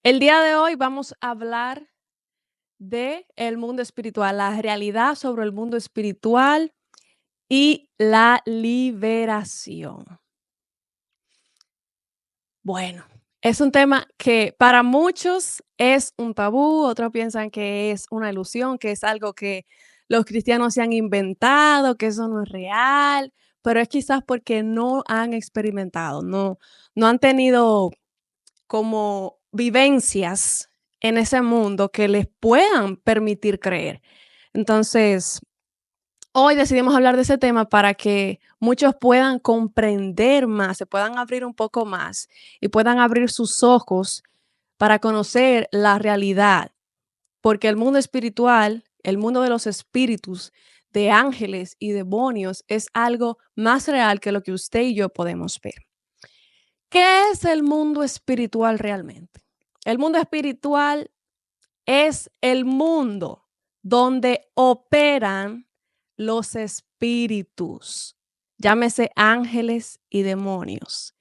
El día de hoy vamos a hablar de el mundo espiritual, la realidad sobre el mundo espiritual y la liberación. Bueno, es un tema que para muchos es un tabú, otros piensan que es una ilusión, que es algo que los cristianos se han inventado, que eso no es real, pero es quizás porque no han experimentado, no han tenido como vivencias en ese mundo que les puedan permitir creer. Entonces, hoy decidimos hablar de ese tema para que muchos puedan comprender más, se puedan abrir un poco más y puedan abrir sus ojos para conocer la realidad, porque el mundo espiritual, el mundo de los espíritus, de ángeles y demonios es algo más real que lo que usted y yo podemos ver. ¿Qué es el mundo espiritual realmente? El mundo espiritual es el mundo donde operan los espíritus, llámese ángeles y demonios.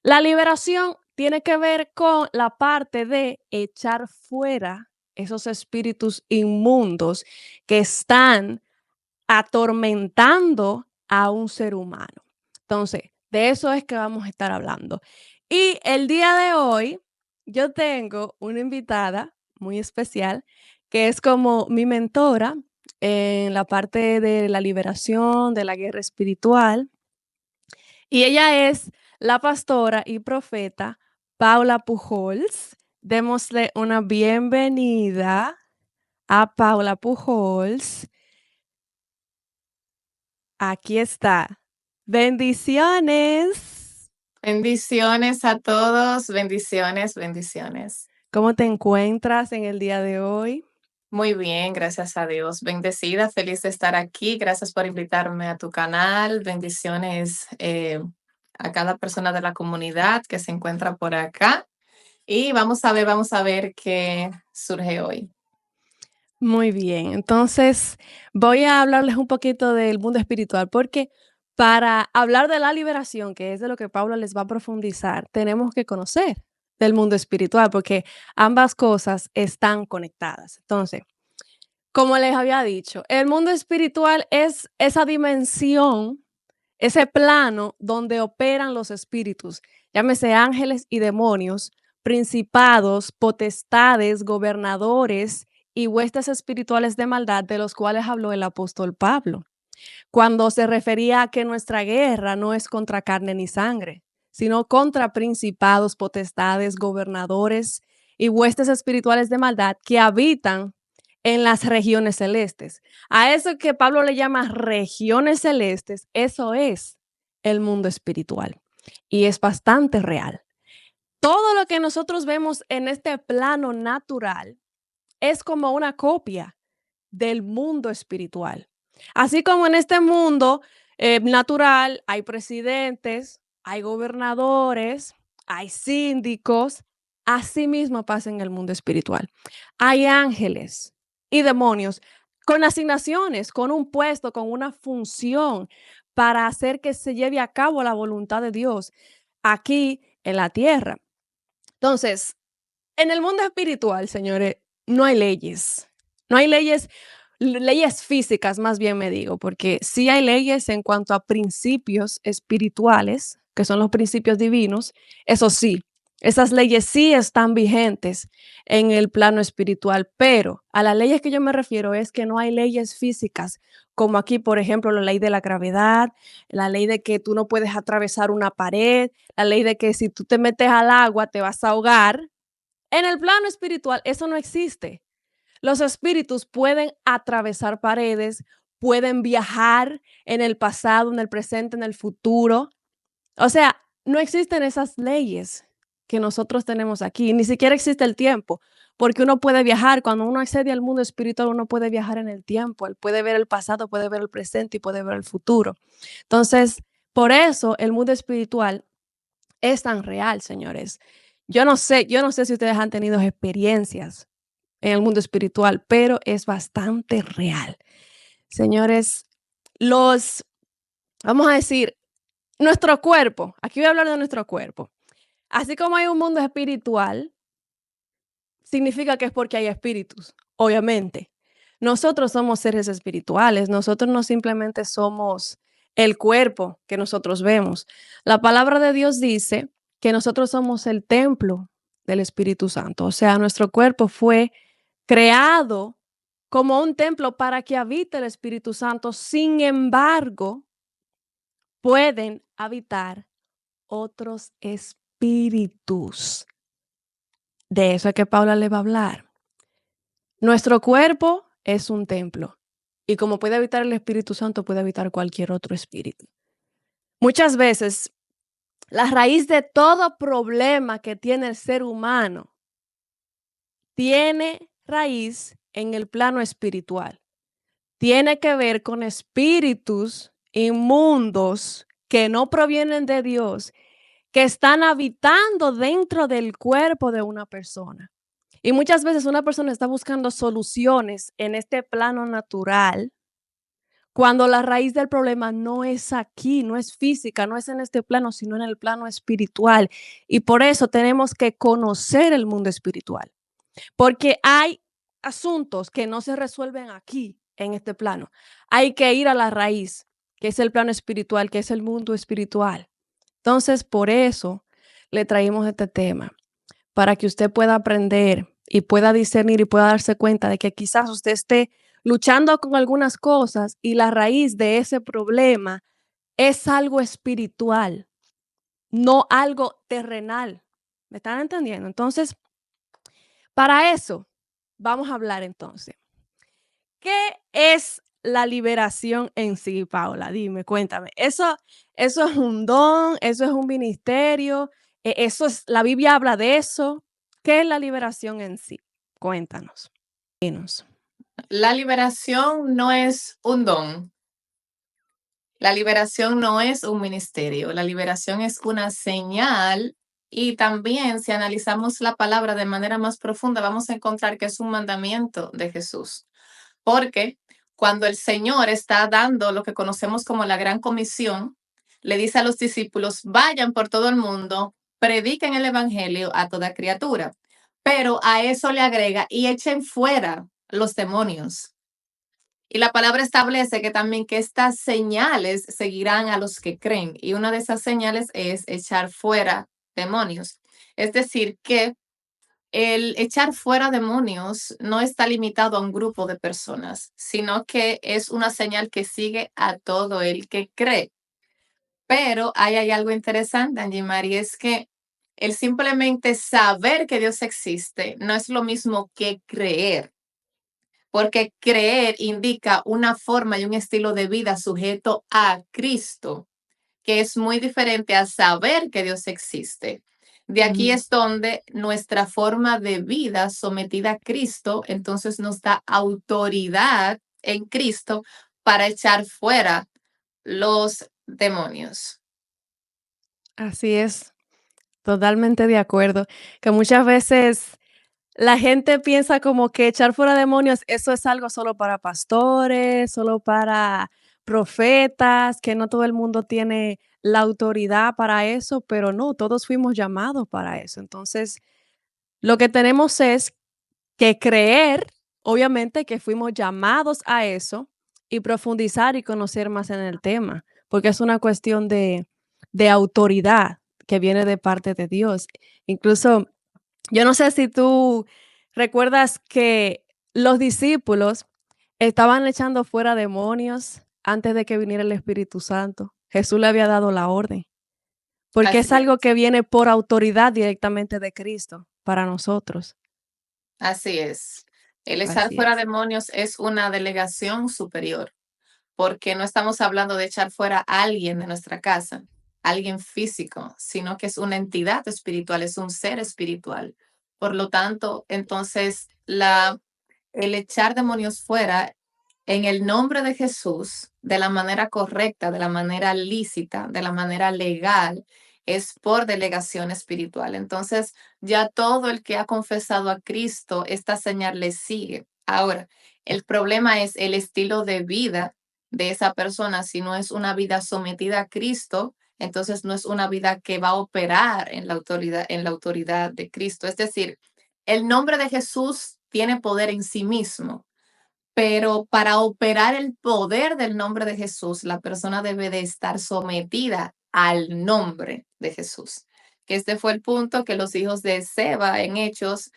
La liberación tiene que ver con la parte de echar fuera esos espíritus inmundos que están atormentando a un ser humano. Entonces, de eso es que vamos a estar hablando. Y el día de hoy, yo tengo una invitada muy especial que es como mi mentora en la parte de la liberación, de la guerra espiritual. Y ella es la pastora y profeta Paula Pujols. Démosle una bienvenida a Paula Pujols. Aquí está. Bendiciones. Bendiciones a todos, bendiciones, bendiciones. ¿Cómo te encuentras en el día de hoy? Muy bien, gracias a Dios. Bendecida, feliz de estar aquí. Gracias por invitarme a tu canal. Bendiciones a cada persona de la comunidad que se encuentra por acá. Y vamos a ver qué surge hoy. Muy bien. Entonces, voy a hablarles un poquito del mundo espiritual, porque para hablar de la liberación, que es de lo que Paula les va a profundizar, tenemos que conocer del mundo espiritual, porque ambas cosas están conectadas. Entonces, como les había dicho, el mundo espiritual es esa dimensión, ese plano donde operan los espíritus, llámese ángeles y demonios, principados, potestades, gobernadores y huestes espirituales de maldad de los cuales habló el apóstol Pablo, cuando se refería a que nuestra guerra no es contra carne ni sangre, sino contra principados, potestades, gobernadores y huestes espirituales de maldad que habitan en las regiones celestes. A eso que Pablo le llama regiones celestes, eso es el mundo espiritual y es bastante real. Todo lo que nosotros vemos en este plano natural es como una copia del mundo espiritual. Así como en este mundo natural hay presidentes, hay gobernadores, hay síndicos, así mismo pasa en el mundo espiritual. Hay ángeles y demonios con asignaciones, con un puesto, con una función para hacer que se lleve a cabo la voluntad de Dios aquí en la tierra. Entonces, en el mundo espiritual, señores, no hay leyes. No hay leyes, leyes físicas, más bien me digo, porque sí hay leyes en cuanto a principios espirituales, que son los principios divinos. Eso sí, esas leyes sí están vigentes en el plano espiritual, pero a las leyes que yo me refiero es que no hay leyes físicas, como aquí, por ejemplo, la ley de la gravedad, la ley de que tú no puedes atravesar una pared, la ley de que si tú te metes al agua te vas a ahogar. En el plano espiritual eso no existe. Los espíritus pueden atravesar paredes, pueden viajar en el pasado, en el presente, en el futuro. O sea, no existen esas leyes que nosotros tenemos aquí. Ni siquiera existe el tiempo, porque uno puede viajar. Cuando uno accede al mundo espiritual, uno puede viajar en el tiempo. Él puede ver el pasado, puede ver el presente y puede ver el futuro. Entonces, por eso el mundo espiritual es tan real, señores. Yo no sé si ustedes han tenido experiencias en el mundo espiritual, pero es bastante real. Señores, los, vamos a decir, nuestro cuerpo, aquí voy a hablar de nuestro cuerpo. Así como hay un mundo espiritual, significa que es porque hay espíritus, obviamente. Nosotros somos seres espirituales, nosotros no simplemente somos el cuerpo que nosotros vemos. La palabra de Dios dice que nosotros somos el templo del Espíritu Santo, o sea, nuestro cuerpo fue creado como un templo para que habite el Espíritu Santo. Sin embargo, pueden habitar otros espíritus. De eso es que Paula le va a hablar. Nuestro cuerpo es un templo y como puede habitar el Espíritu Santo, puede habitar cualquier otro espíritu. Muchas veces, la raíz de todo problema que tiene el ser humano tiene raíz en el plano espiritual. Tiene que ver con espíritus inmundos que no provienen de Dios, que están habitando dentro del cuerpo de una persona. Y muchas veces una persona está buscando soluciones en este plano natural, cuando la raíz del problema no es aquí, no es física, no es en este plano, sino en el plano espiritual. Y por eso tenemos que conocer el mundo espiritual, porque hay asuntos que no se resuelven aquí, en este plano. Hay que ir a la raíz, que es el plano espiritual, que es el mundo espiritual. Entonces, por eso le traímos este tema, para que usted pueda aprender y pueda discernir y pueda darse cuenta de que quizás usted esté luchando con algunas cosas y la raíz de ese problema es algo espiritual, no algo terrenal. ¿Me están entendiendo? Entonces, para eso, vamos a hablar entonces. ¿Qué es la liberación en sí, Paula? Dime, cuéntame. Eso es un don, eso es un ministerio, eso es, la Biblia habla de eso. ¿Qué es la liberación en sí? Cuéntanos. Dinos. La liberación no es un don. La liberación no es un ministerio. La liberación es una señal y también si analizamos la palabra de manera más profunda, vamos a encontrar que es un mandamiento de Jesús. Porque cuando el Señor está dando lo que conocemos como la gran comisión, le dice a los discípulos, vayan por todo el mundo, prediquen el Evangelio a toda criatura. Pero a eso le agrega, y echen fuera los demonios. Y la palabra establece que también que estas señales seguirán a los que creen. Y una de esas señales es echar fuera demonios. Es decir, que el echar fuera demonios no está limitado a un grupo de personas, sino que es una señal que sigue a todo el que cree. Pero ahí hay algo interesante, Angie Mari, es que el simplemente saber que Dios existe no es lo mismo que creer, porque creer indica una forma y un estilo de vida sujeto a Cristo, que es muy diferente a saber que Dios existe. De aquí Ujú. es donde nuestra forma de vida sometida a Cristo, entonces nos da autoridad en Cristo para echar fuera los demonios. Así es, totalmente de acuerdo. Que muchas veces la gente piensa como que echar fuera demonios, eso es algo solo para pastores, solo para profetas, que no todo el mundo tiene la autoridad para eso, pero no, todos fuimos llamados para eso. Entonces, lo que tenemos es que creer, obviamente, que fuimos llamados a eso y profundizar y conocer más en el tema, porque es una cuestión de autoridad que viene de parte de Dios. Incluso yo no sé si tú recuerdas que los discípulos estaban echando fuera demonios antes de que viniera el Espíritu Santo. Jesús le había dado la orden, porque es Así algo es. que viene por autoridad directamente de Cristo para nosotros. Así es. El echar Así fuera es. demonios es una delegación superior, porque no estamos hablando de echar fuera a alguien de nuestra casa, alguien físico, sino que es una entidad espiritual, es un ser espiritual. Por lo tanto, entonces, el echar demonios fuera en el nombre de Jesús, de la manera correcta, de la manera lícita, de la manera legal, es por delegación espiritual. Entonces, ya todo el que ha confesado a Cristo, esta señal le sigue. Ahora, el problema es el estilo de vida de esa persona. Si no es una vida sometida a Cristo, entonces no es una vida que va a operar en la autoridad de Cristo. Es decir, El nombre de Jesús tiene poder en sí mismo, pero para operar el poder del nombre de Jesús, la persona debe de estar sometida al nombre de Jesús. Que este fue el punto que los hijos de Seba en Hechos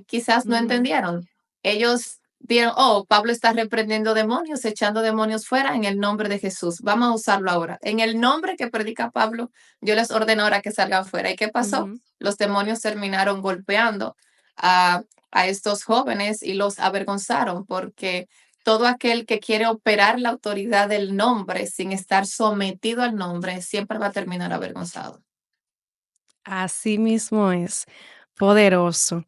quizás no Ujú, entendieron. Ellos vieron, oh, Pablo está reprendiendo demonios, echando demonios fuera en el nombre de Jesús. Vamos a usarlo ahora. En el nombre que predica Pablo, yo les ordeno ahora que salgan fuera. ¿Y qué pasó? ujú. Los demonios terminaron golpeando a a estos jóvenes y los avergonzaron porque todo aquel que quiere operar la autoridad del nombre sin estar sometido al nombre siempre va a terminar avergonzado. Así mismo es, poderoso.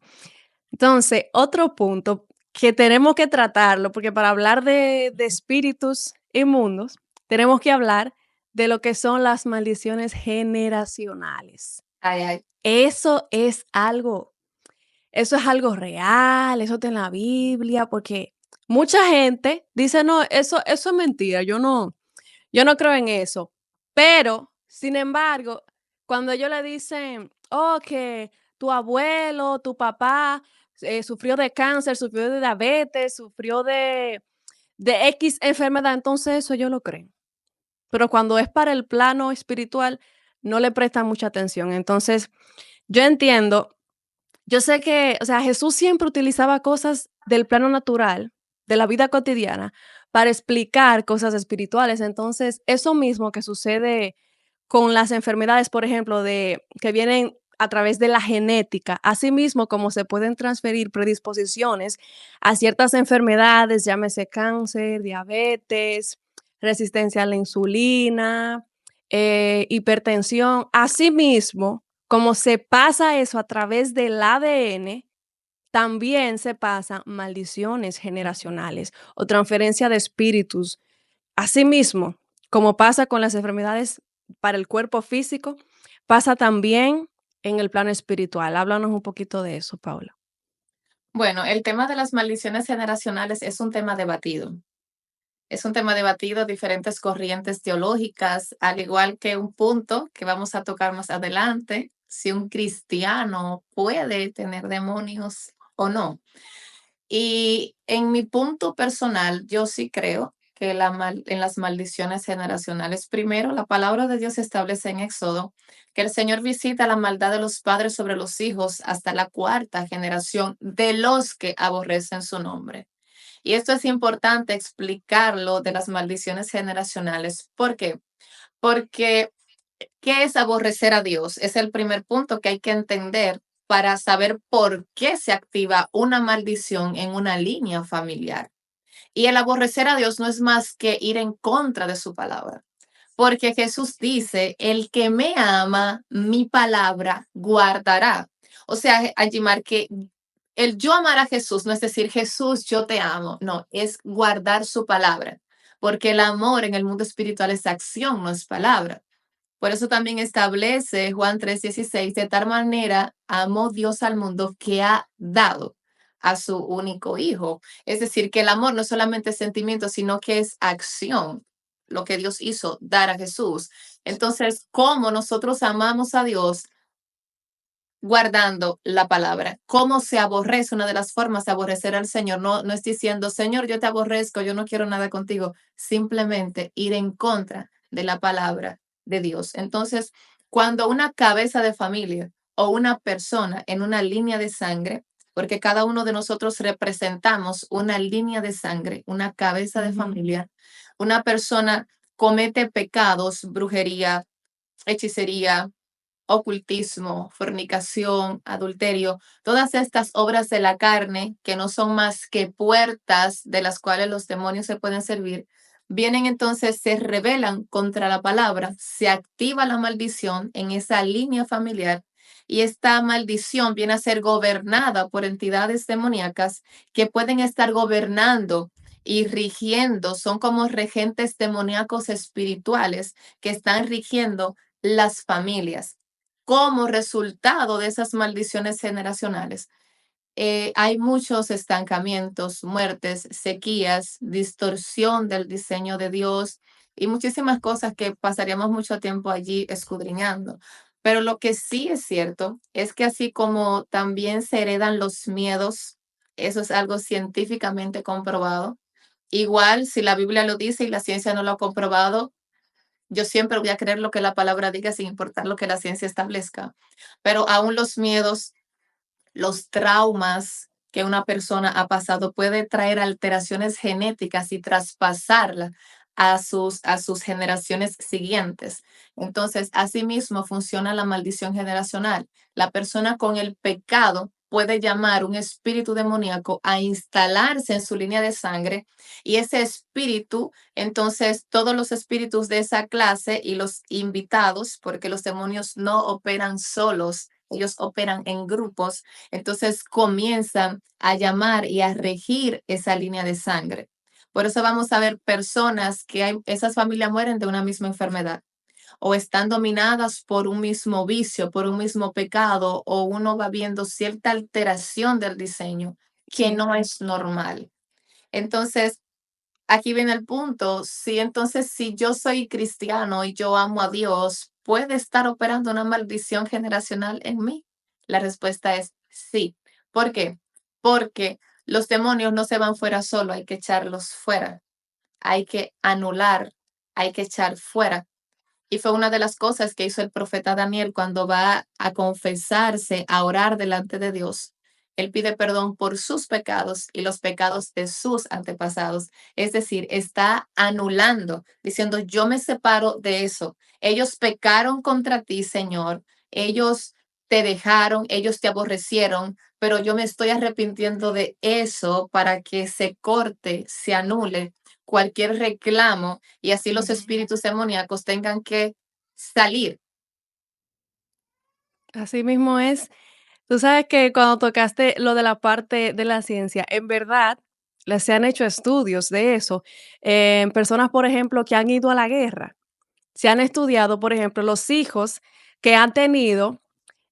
Entonces, otro punto que tenemos que tratarlo, porque para hablar de espíritus inmundos, tenemos que hablar de lo que son las maldiciones generacionales. Ay, ay. Eso es algo, eso es algo real, eso está en la Biblia, porque mucha gente dice, no, eso es mentira, yo no creo en eso. Pero, sin embargo, cuando ellos le dicen, oh, que tu abuelo, tu papá sufrió de cáncer, sufrió de diabetes, sufrió de X enfermedad, entonces eso ellos lo creen. Pero cuando es para el plano espiritual, no le prestan mucha atención. Entonces, yo entiendo, yo sé que, o sea, Jesús siempre utilizaba cosas del plano natural, de la vida cotidiana, para explicar cosas espirituales. Entonces, eso mismo que sucede con las enfermedades, por ejemplo, que vienen a través de la genética, asimismo como se pueden transferir predisposiciones a ciertas enfermedades, llámese cáncer, diabetes, resistencia a la insulina, hipertensión, asimismo como se pasa eso a través del ADN, también se pasan maldiciones generacionales o transferencia de espíritus. Asimismo, como pasa con las enfermedades para el cuerpo físico, pasa también en el plano espiritual. Háblanos un poquito de eso, Paula. Bueno, el tema de las maldiciones generacionales es un tema debatido. Es un tema debatido, diferentes corrientes teológicas, al igual que un punto que vamos a tocar más adelante, si un cristiano puede tener demonios o no. Y en mi punto personal, yo sí creo que en las maldiciones generacionales, primero, la palabra de Dios establece en Éxodo que el Señor visita la maldad de los padres sobre los hijos hasta la cuarta generación de los que aborrecen su nombre. Y esto es importante explicarlo de las maldiciones generacionales. ¿Por qué? Porque ¿qué es aborrecer a Dios? Es el primer punto que hay que entender para saber por qué se activa una maldición en una línea familiar. Y el aborrecer a Dios no es más que ir en contra de su palabra. Porque Jesús dice, el que me ama, mi palabra guardará. O sea, Anjimar, que el yo amar a Jesús no es decir, Jesús, yo te amo. No, es guardar su palabra. Porque el amor en el mundo espiritual es acción, no es palabra. Por eso también establece Juan 3:16, de tal manera amó Dios al mundo que ha dado a su único hijo. Es decir, que el amor no es solamente sentimiento, sino que es acción, lo que Dios hizo, dar a Jesús. Entonces, ¿cómo nosotros amamos a Dios? Guardando la palabra. ¿Cómo se aborrece? Una de las formas de aborrecer al Señor no es diciendo, Señor, yo te aborrezco, yo no quiero nada contigo. Simplemente ir en contra de la palabra de Dios. Entonces, cuando una cabeza de familia o una persona en una línea de sangre, porque cada uno de nosotros representamos una línea de sangre, una cabeza de Ujú, familia, una persona comete pecados, brujería, hechicería, ocultismo, fornicación, adulterio, todas estas obras de la carne que no son más que puertas de las cuales los demonios se pueden servir, vienen entonces, se rebelan contra la palabra, se activa la maldición en esa línea familiar y esta maldición viene a ser gobernada por entidades demoníacas que pueden estar gobernando y rigiendo, son como regentes demoníacos espirituales que están rigiendo las familias como resultado de esas maldiciones generacionales. Hay muchos estancamientos, muertes, sequías, distorsión del diseño de Dios y muchísimas cosas que pasaríamos mucho tiempo allí escudriñando. Pero lo que sí es cierto es que así como también se heredan los miedos, eso es algo científicamente comprobado. Igual, si la Biblia lo dice y la ciencia no lo ha comprobado, yo siempre voy a creer lo que la palabra diga sin importar lo que la ciencia establezca. Pero aún los miedos, los traumas que una persona ha pasado puede traer alteraciones genéticas y traspasarla a sus generaciones siguientes. Entonces, asimismo funciona la maldición generacional. La persona con el pecado puede llamar un espíritu demoníaco a instalarse en su línea de sangre y ese espíritu, entonces todos los espíritus de esa clase y los invitados, porque los demonios no operan solos, ellos operan en grupos, entonces comienzan a llamar y a regir esa línea de sangre. Por eso vamos a ver personas que esas familias mueren de una misma enfermedad o están dominadas por un mismo vicio, por un mismo pecado, o uno va viendo cierta alteración del diseño que Sí. no es normal. Entonces, aquí viene el punto. Si entonces, si yo soy cristiano y yo amo a Dios, ¿puede estar operando una maldición generacional en mí? La respuesta es sí. ¿Por qué? Porque los demonios no se van fuera solo, hay que echarlos fuera, hay que anular, hay que echar fuera. Y fue una de las cosas que hizo el profeta Daniel cuando va a confesarse, a orar delante de Dios. Él pide perdón por sus pecados y los pecados de sus antepasados. Es decir, está anulando, diciendo, yo me separo de eso. Ellos pecaron contra ti, Señor. Ellos te dejaron, ellos te aborrecieron, pero yo me estoy arrepintiendo de eso para que se corte, se anule cualquier reclamo y así los espíritus demoníacos tengan que salir. Así mismo es. Tú sabes que cuando tocaste lo de la parte de la ciencia, en verdad, se han hecho estudios de eso, en personas, por ejemplo, que han ido a la guerra. Se han estudiado, por ejemplo, los hijos que han tenido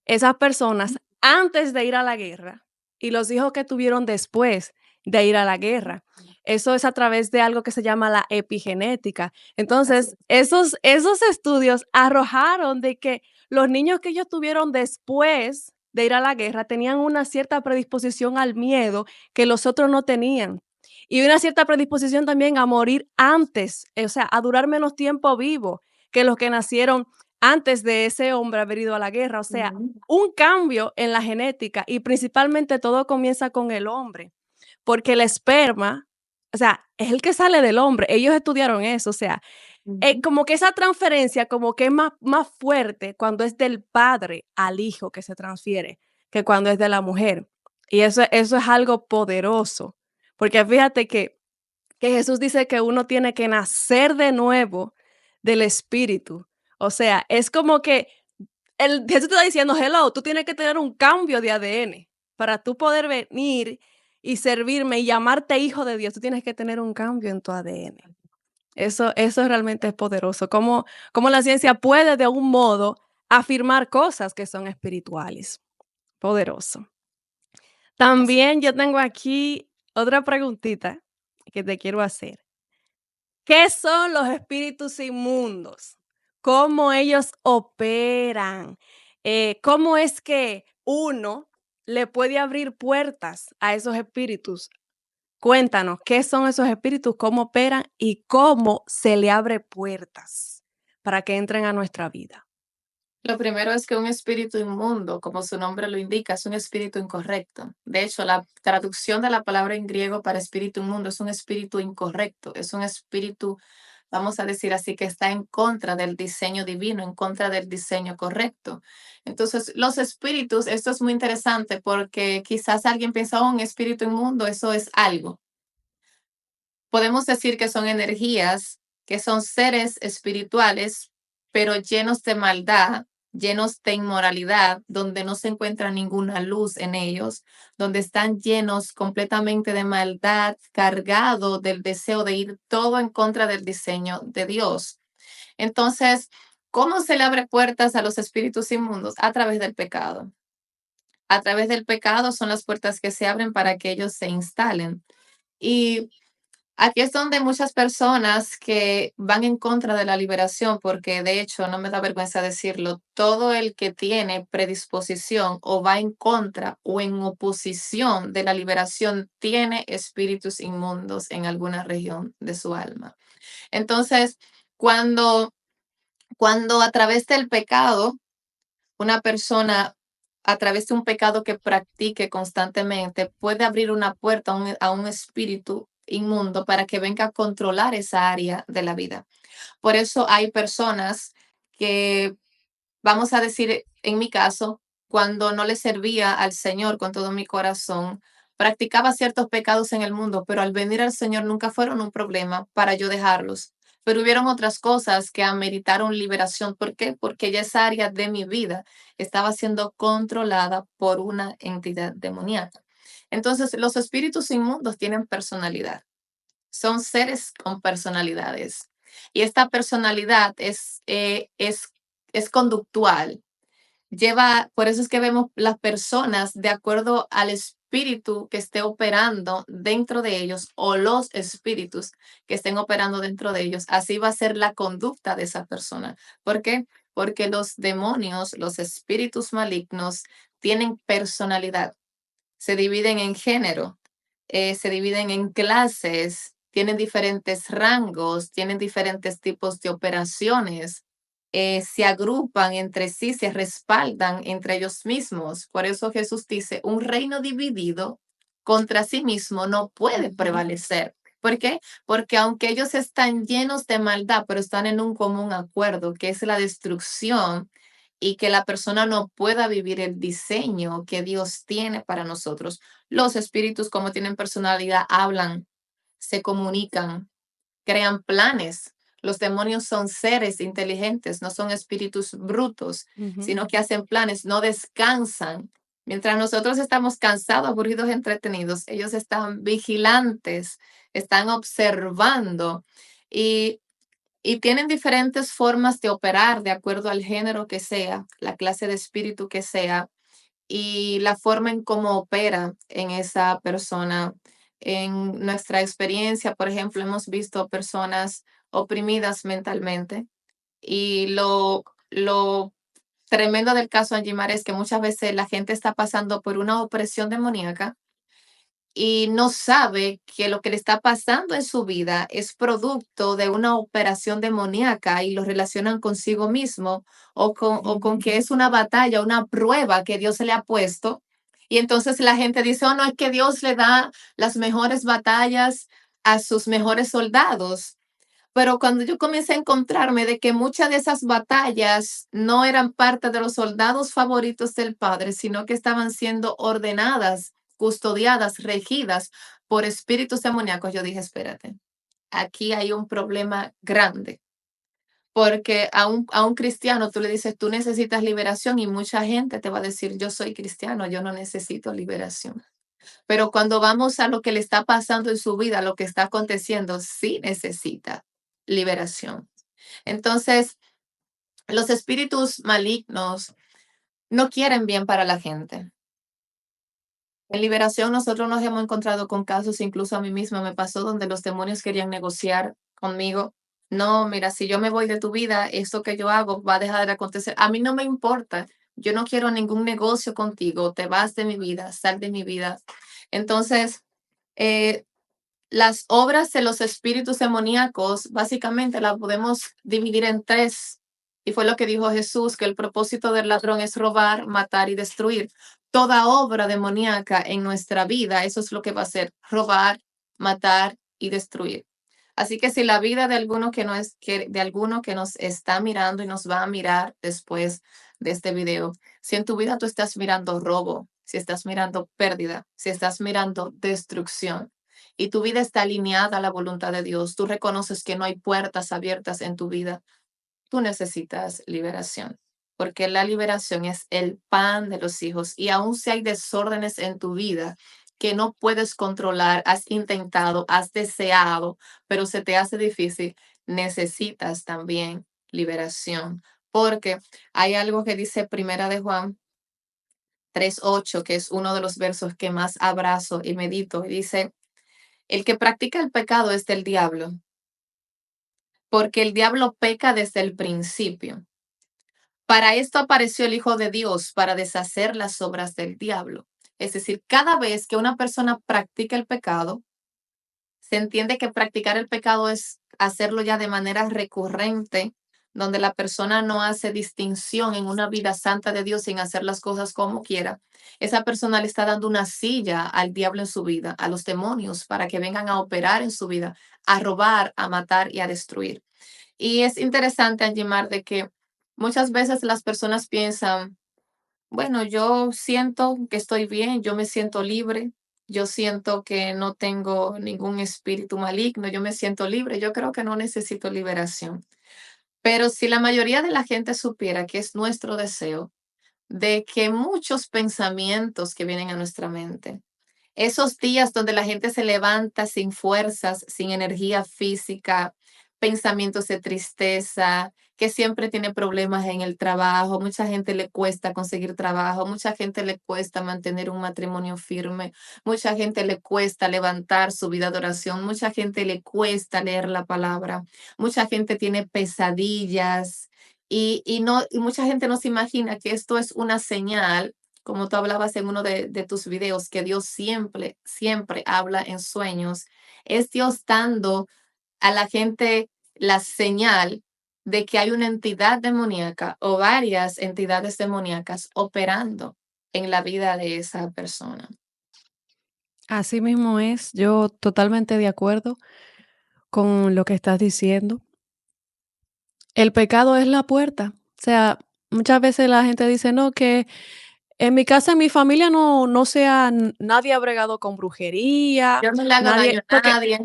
esas personas antes de ir a la guerra y los hijos que tuvieron después de ir a la guerra. Eso es a través de algo que se llama la epigenética. Así Entonces, es. esos estudios arrojaron de que los niños que ellos tuvieron después de ir a la guerra tenían una cierta predisposición al miedo que los otros no tenían. Y una cierta predisposición también a morir antes, o sea, a durar menos tiempo vivo que los que nacieron antes de ese hombre haber ido a la guerra. O sea, Ujú, un cambio en la genética y principalmente todo comienza con el hombre, porque el esperma, o sea, es el que sale del hombre. Ellos estudiaron eso, o sea, ujú. como que esa transferencia como que es más fuerte cuando es del padre al hijo que se transfiere que cuando es de la mujer. Y eso es algo poderoso, porque fíjate que Jesús dice que uno tiene que nacer de nuevo del Espíritu. O sea, es como que Jesús te está diciendo: "Hello, tú tienes que tener un cambio de ADN para tú poder venir y servirme y llamarte hijo de Dios, tú tienes que tener un cambio en tu ADN". Eso realmente es poderoso, cómo la ciencia puede, de algún modo, afirmar cosas que son espirituales. Poderoso. Así. También yo tengo aquí otra preguntita que te quiero hacer. ¿Qué son los espíritus inmundos? ¿Cómo ellos operan? ¿Cómo es que uno le puede abrir puertas a esos espíritus? Cuéntanos, ¿qué son esos espíritus? ¿Cómo operan? Y cómo se le abre puertas para que entren a nuestra vida. Lo primero es que un espíritu inmundo, como su nombre lo indica, es un espíritu incorrecto. De hecho, la traducción de la palabra en griego para espíritu inmundo es un espíritu incorrecto, es un espíritu, vamos a decir así, que está en contra del diseño divino, en contra del diseño correcto. Entonces, los espíritus, esto es muy interesante porque quizás alguien piensa, oh, un espíritu inmundo, eso es algo. Podemos decir que son energías, que son seres espirituales, pero llenos de maldad, llenos de inmoralidad, donde no se encuentra ninguna luz en ellos, donde están llenos completamente de maldad, cargado del deseo de ir todo en contra del diseño de Dios. Entonces, ¿cómo se le abre puertas a los espíritus inmundos? A través del pecado. A través del pecado son las puertas que se abren para que ellos se instalen. Y Aquí es donde muchas personas que van en contra de la liberación, porque de hecho, no me da vergüenza decirlo, todo el que tiene predisposición o va en contra o en oposición de la liberación tiene espíritus inmundos en alguna región de su alma. Entonces, cuando, cuando a través del pecado una persona a través de un pecado que practique constantemente puede abrir una puerta a un espíritu inmundo para que venga a controlar esa área de la vida. Por eso hay personas que, vamos a decir, en mi caso, cuando no le servía al Señor con todo mi corazón, practicaba ciertos pecados en el mundo, pero al venir al Señor nunca fueron un problema para yo dejarlos. Pero hubieron otras cosas que ameritaron liberación. ¿Por qué? Porque ya esa área de mi vida estaba siendo controlada por una entidad demoníaca. Entonces, los espíritus inmundos tienen personalidad. Son seres con personalidades. Y esta personalidad es conductual. Por eso es que vemos las personas de acuerdo al espíritu que esté operando dentro de ellos o los espíritus que estén operando dentro de ellos. Así va a ser la conducta de esa persona. ¿Por qué? Porque los demonios, los espíritus malignos, tienen personalidad, se dividen en género, se dividen en clases, tienen diferentes rangos, tienen diferentes tipos de operaciones, se agrupan entre sí, se respaldan entre ellos mismos. Por eso Jesús dice, un reino dividido contra sí mismo no puede Ujú. prevalecer. ¿Por qué? Porque aunque ellos están llenos de maldad, pero están en un común acuerdo, que es la destrucción y que la persona no pueda vivir el diseño que Dios tiene para nosotros. Los espíritus, como tienen personalidad, hablan, se comunican, crean planes. Los demonios son seres inteligentes, no son espíritus brutos, Ujú. sino que hacen planes, no descansan. Mientras nosotros estamos cansados, aburridos, entretenidos, ellos están vigilantes, están observando y tienen diferentes formas de operar de acuerdo al género que sea, la clase de espíritu que sea y la forma en cómo opera en esa persona. En nuestra experiencia, por ejemplo, hemos visto personas oprimidas mentalmente y lo tremendo del caso Anjimar es que muchas veces la gente está pasando por una opresión demoníaca y no sabe que lo que le está pasando en su vida es producto de una operación demoníaca y lo relacionan consigo mismo o con que es una batalla, una prueba que Dios se le ha puesto. Y entonces la gente dice, oh, no, es que Dios le da las mejores batallas a sus mejores soldados. Pero cuando yo comencé a encontrarme de que muchas de esas batallas no eran parte de los soldados favoritos del Padre, sino que estaban siendo ordenadas, custodiadas, regidas por espíritus demoníacos, yo dije, espérate, aquí hay un problema grande. Porque a un cristiano tú le dices, tú necesitas liberación y mucha gente te va a decir, yo soy cristiano, yo no necesito liberación. Pero cuando vamos a lo que le está pasando en su vida, lo que está aconteciendo, sí necesita liberación. Entonces, los espíritus malignos no quieren bien para la gente. En liberación nosotros nos hemos encontrado con casos, incluso a mí misma me pasó, donde los demonios querían negociar conmigo. No, mira, si yo me voy de tu vida, esto que yo hago va a dejar de acontecer. A mí no me importa. Yo no quiero ningún negocio contigo. Te vas de mi vida, sal de mi vida. Entonces, eh, las obras de los espíritus demoníacos básicamente las podemos dividir en tres. Y fue lo que dijo Jesús, que el propósito del ladrón es robar, matar y destruir. Toda obra demoníaca en nuestra vida, eso es lo que va a hacer, robar, matar y destruir. Así que si la vida de alguno que no es que de alguno que nos está mirando y nos va a mirar después de este video, si en tu vida tú estás mirando robo, si estás mirando pérdida, si estás mirando destrucción, y tu vida está alineada a la voluntad de Dios, tú reconoces que no hay puertas abiertas en tu vida, tú necesitas liberación, porque la liberación es el pan de los hijos. Y aun si hay desórdenes en tu vida que no puedes controlar, has intentado, has deseado, pero se te hace difícil, necesitas también liberación. Porque hay algo que dice Primera de Juan 3:8, que es uno de los versos que más abrazo y medito, y dice, El que practica el pecado es del diablo, porque el diablo peca desde el principio. Para esto apareció el Hijo de Dios, para deshacer las obras del diablo. Es decir, cada vez que una persona practica el pecado, se entiende que practicar el pecado es hacerlo ya de manera recurrente, donde la persona no hace distinción en una vida santa de Dios sin hacer las cosas como quiera. Esa persona le está dando una silla al diablo en su vida, a los demonios, para que vengan a operar en su vida, a robar, a matar y a destruir. Y es interesante, Anjimar, de que muchas veces las personas piensan, bueno, yo siento que estoy bien, yo me siento libre, yo siento que no tengo ningún espíritu maligno, yo me siento libre, yo creo que no necesito liberación. Pero si la mayoría de la gente supiera que es nuestro deseo, de que muchos pensamientos que vienen a nuestra mente, esos días donde la gente se levanta sin fuerzas, sin energía física, pensamientos de tristeza, que siempre tiene problemas en el trabajo, mucha gente le cuesta conseguir trabajo, mucha gente le cuesta mantener un matrimonio firme, mucha gente le cuesta levantar su vida de oración, mucha gente le cuesta leer la palabra, mucha gente tiene pesadillas y mucha gente no se imagina que esto es una señal, como tú hablabas en uno de tus videos, que Dios siempre, siempre habla en sueños. Es Dios dando a la gente la señal de que hay una entidad demoníaca o varias entidades demoníacas operando en la vida de esa persona. Así mismo es, yo totalmente de acuerdo con lo que estás diciendo. El pecado es la puerta. O sea, muchas veces la gente dice, no, que en mi casa, en mi familia no sea, nadie ha bregado con brujería, Yo no le hago daño nadie, a porque nadie.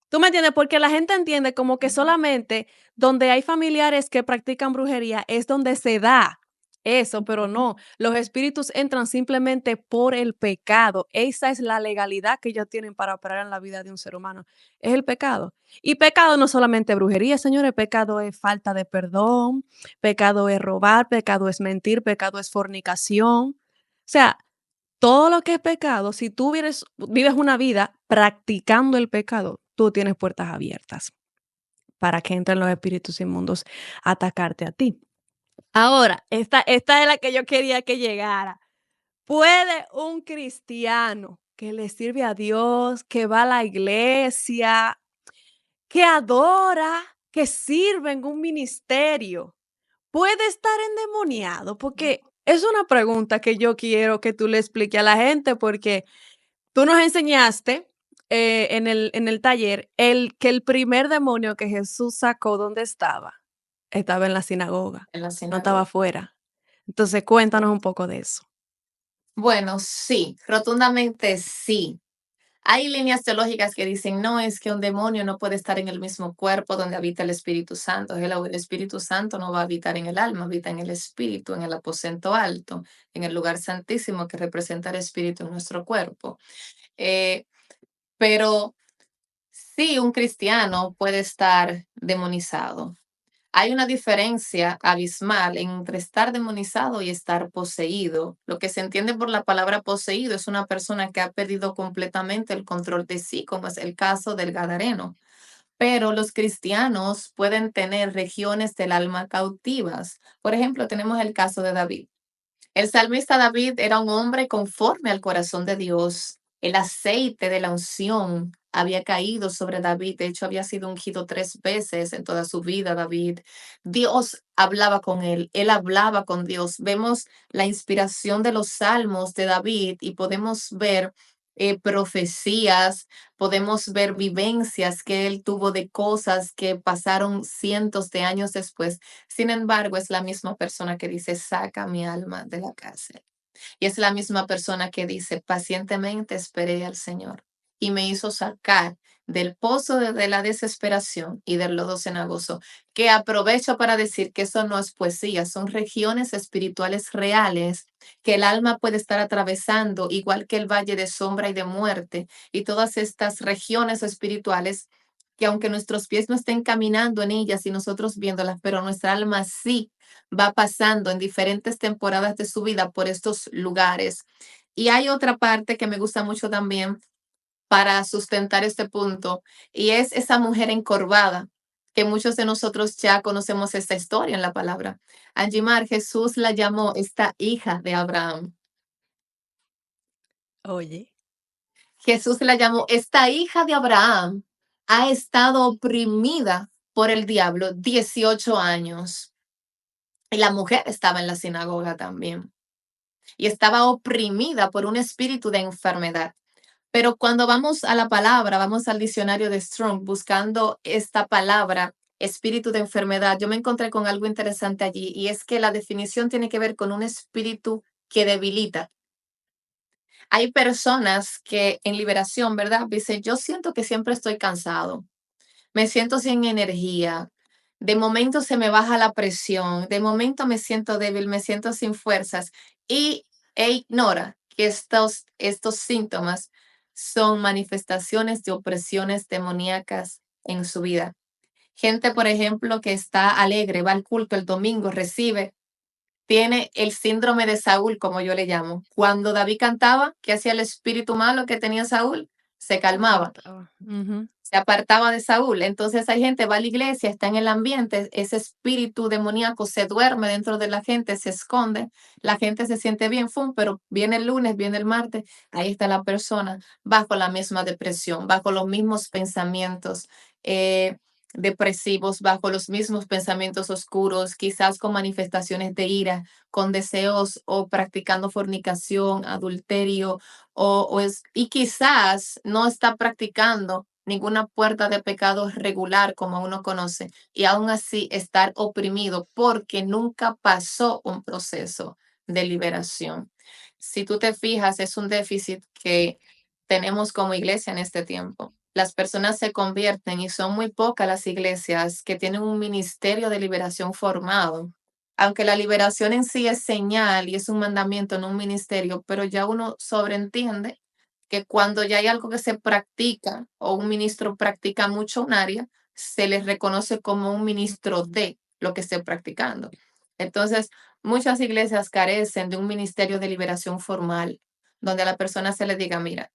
¿tú me entiendes? Porque la gente entiende como que solamente donde hay familiares que practican brujería es donde se da eso, pero Ujú. no, los espíritus entran simplemente por el pecado. Esa es la legalidad que ellos tienen para operar en la vida de un ser humano. Es el pecado. Y pecado no solamente brujería, señores, pecado es falta de perdón, pecado es robar, pecado es mentir, pecado es fornicación. O sea, todo lo que es pecado, si tú vives una vida practicando el pecado, tú tienes puertas abiertas para que entren los espíritus inmundos a atacarte a ti. Ahora, esta es la que yo quería que llegara. ¿Puede un cristiano que le sirve a Dios, que va a la iglesia, que adora, que sirve en un ministerio, puede estar endemoniado? Porque es una pregunta que yo quiero que tú le expliques a la gente, porque tú nos enseñaste, en el taller, que el primer demonio que Jesús sacó, ¿dónde estaba? Estaba en la sinagoga, En la no estaba sinagoga. afuera. Entonces, cuéntanos un poco de eso. Bueno, sí, rotundamente sí. Hay líneas teológicas que dicen, no, es que un demonio no puede estar en el mismo cuerpo donde habita el Espíritu Santo. El Espíritu Santo no va a habitar en el alma, habita en el Espíritu, en el aposento alto, en el lugar santísimo que representa el Espíritu en nuestro cuerpo. Eh, pero sí, un cristiano puede estar demonizado. Hay una diferencia abismal entre estar demonizado y estar poseído. Lo que se entiende por la palabra poseído es una persona que ha perdido completamente el control de sí, como es el caso del Gadareno. Pero los cristianos pueden tener regiones del alma cautivas. Por ejemplo, tenemos el caso de David. El salmista David era un hombre conforme al corazón de Dios. El aceite de la unción había caído sobre David. De hecho, había sido ungido 3 veces en toda su vida, David. Dios hablaba con él. Él hablaba con Dios. Vemos la inspiración de los salmos de David y podemos ver profecías, podemos ver vivencias que él tuvo de cosas que pasaron cientos de años después. Sin embargo, es la misma persona que dice, saca mi alma de la cárcel. Y es la misma persona que dice, pacientemente esperé al Señor y me hizo sacar del pozo de la desesperación y del lodo cenagoso, que aprovecho para decir que eso no es poesía, son regiones espirituales reales que el alma puede estar atravesando, igual que el valle de sombra y de muerte, y todas estas regiones espirituales que aunque nuestros pies no estén caminando en ellas y nosotros viéndolas, pero nuestra alma sí va pasando en diferentes temporadas de su vida por estos lugares. Y hay otra parte que me gusta mucho también para sustentar este punto, y es esa mujer encorvada, que muchos de nosotros ya conocemos esta historia en la palabra. Angimar, Jesús la llamó esta hija de Abraham. Oye. Jesús la llamó, esta hija de Abraham ha estado oprimida por el diablo 18 años. Y la mujer estaba en la sinagoga también. Y estaba oprimida por un espíritu de enfermedad. Pero cuando vamos a la palabra, vamos al diccionario de Strong buscando esta palabra, espíritu de enfermedad, yo me encontré con algo interesante allí y es que la definición tiene que ver con un espíritu que debilita. Hay personas que en liberación, ¿verdad? Dice, yo siento que siempre estoy cansado, me siento sin energía, de momento se me baja la presión, de momento me siento débil, me siento sin fuerzas e ignora que estos síntomas son manifestaciones de opresiones demoníacas en su vida. Gente, por ejemplo, que está alegre, va al culto el domingo, recibe, tiene el síndrome de Saúl, como yo le llamo. Cuando David cantaba, ¿qué hacía el espíritu malo que tenía Saúl? Se Se calmaba, apartaba. Ujú. se apartaba de Saúl. Entonces hay gente, va a la iglesia, está en el ambiente, ese espíritu demoníaco se duerme dentro de la gente, se esconde, la gente se siente bien, fum, pero viene el lunes, viene el martes, ahí está la persona bajo la misma depresión, bajo los mismos pensamientos. Depresivos, bajo los mismos pensamientos oscuros, quizás con manifestaciones de ira, con deseos o practicando fornicación, adulterio, y quizás no está practicando ninguna puerta de pecado regular como uno conoce, y aún así estar oprimido porque nunca pasó un proceso de liberación. Si tú te fijas, es un déficit que tenemos como iglesia en este tiempo. Las personas se convierten y son muy pocas las iglesias que tienen un ministerio de liberación formado. Aunque la liberación en sí es señal y es un mandamiento, no un ministerio, pero ya uno sobreentiende que cuando ya hay algo que se practica o un ministro practica mucho un área, se les reconoce como un ministro de lo que esté practicando. Entonces, muchas iglesias carecen de un ministerio de liberación formal, donde a la persona se le diga, mira,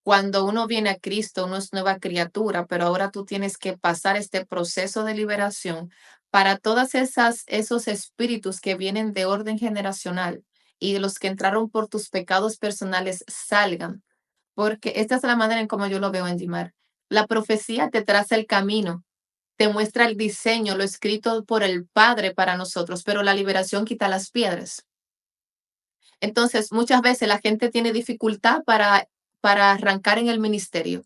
cuando uno viene a Cristo, uno es nueva criatura, pero ahora tú tienes que pasar este proceso de liberación para todas esos espíritus que vienen de orden generacional y de los que entraron por tus pecados personales salgan, porque esta es la manera en como yo lo veo en Jimar. La profecía te traza el camino, te muestra el diseño, lo escrito por el Padre para nosotros, pero la liberación quita las piedras. Entonces, muchas veces la gente tiene dificultad para arrancar en el ministerio.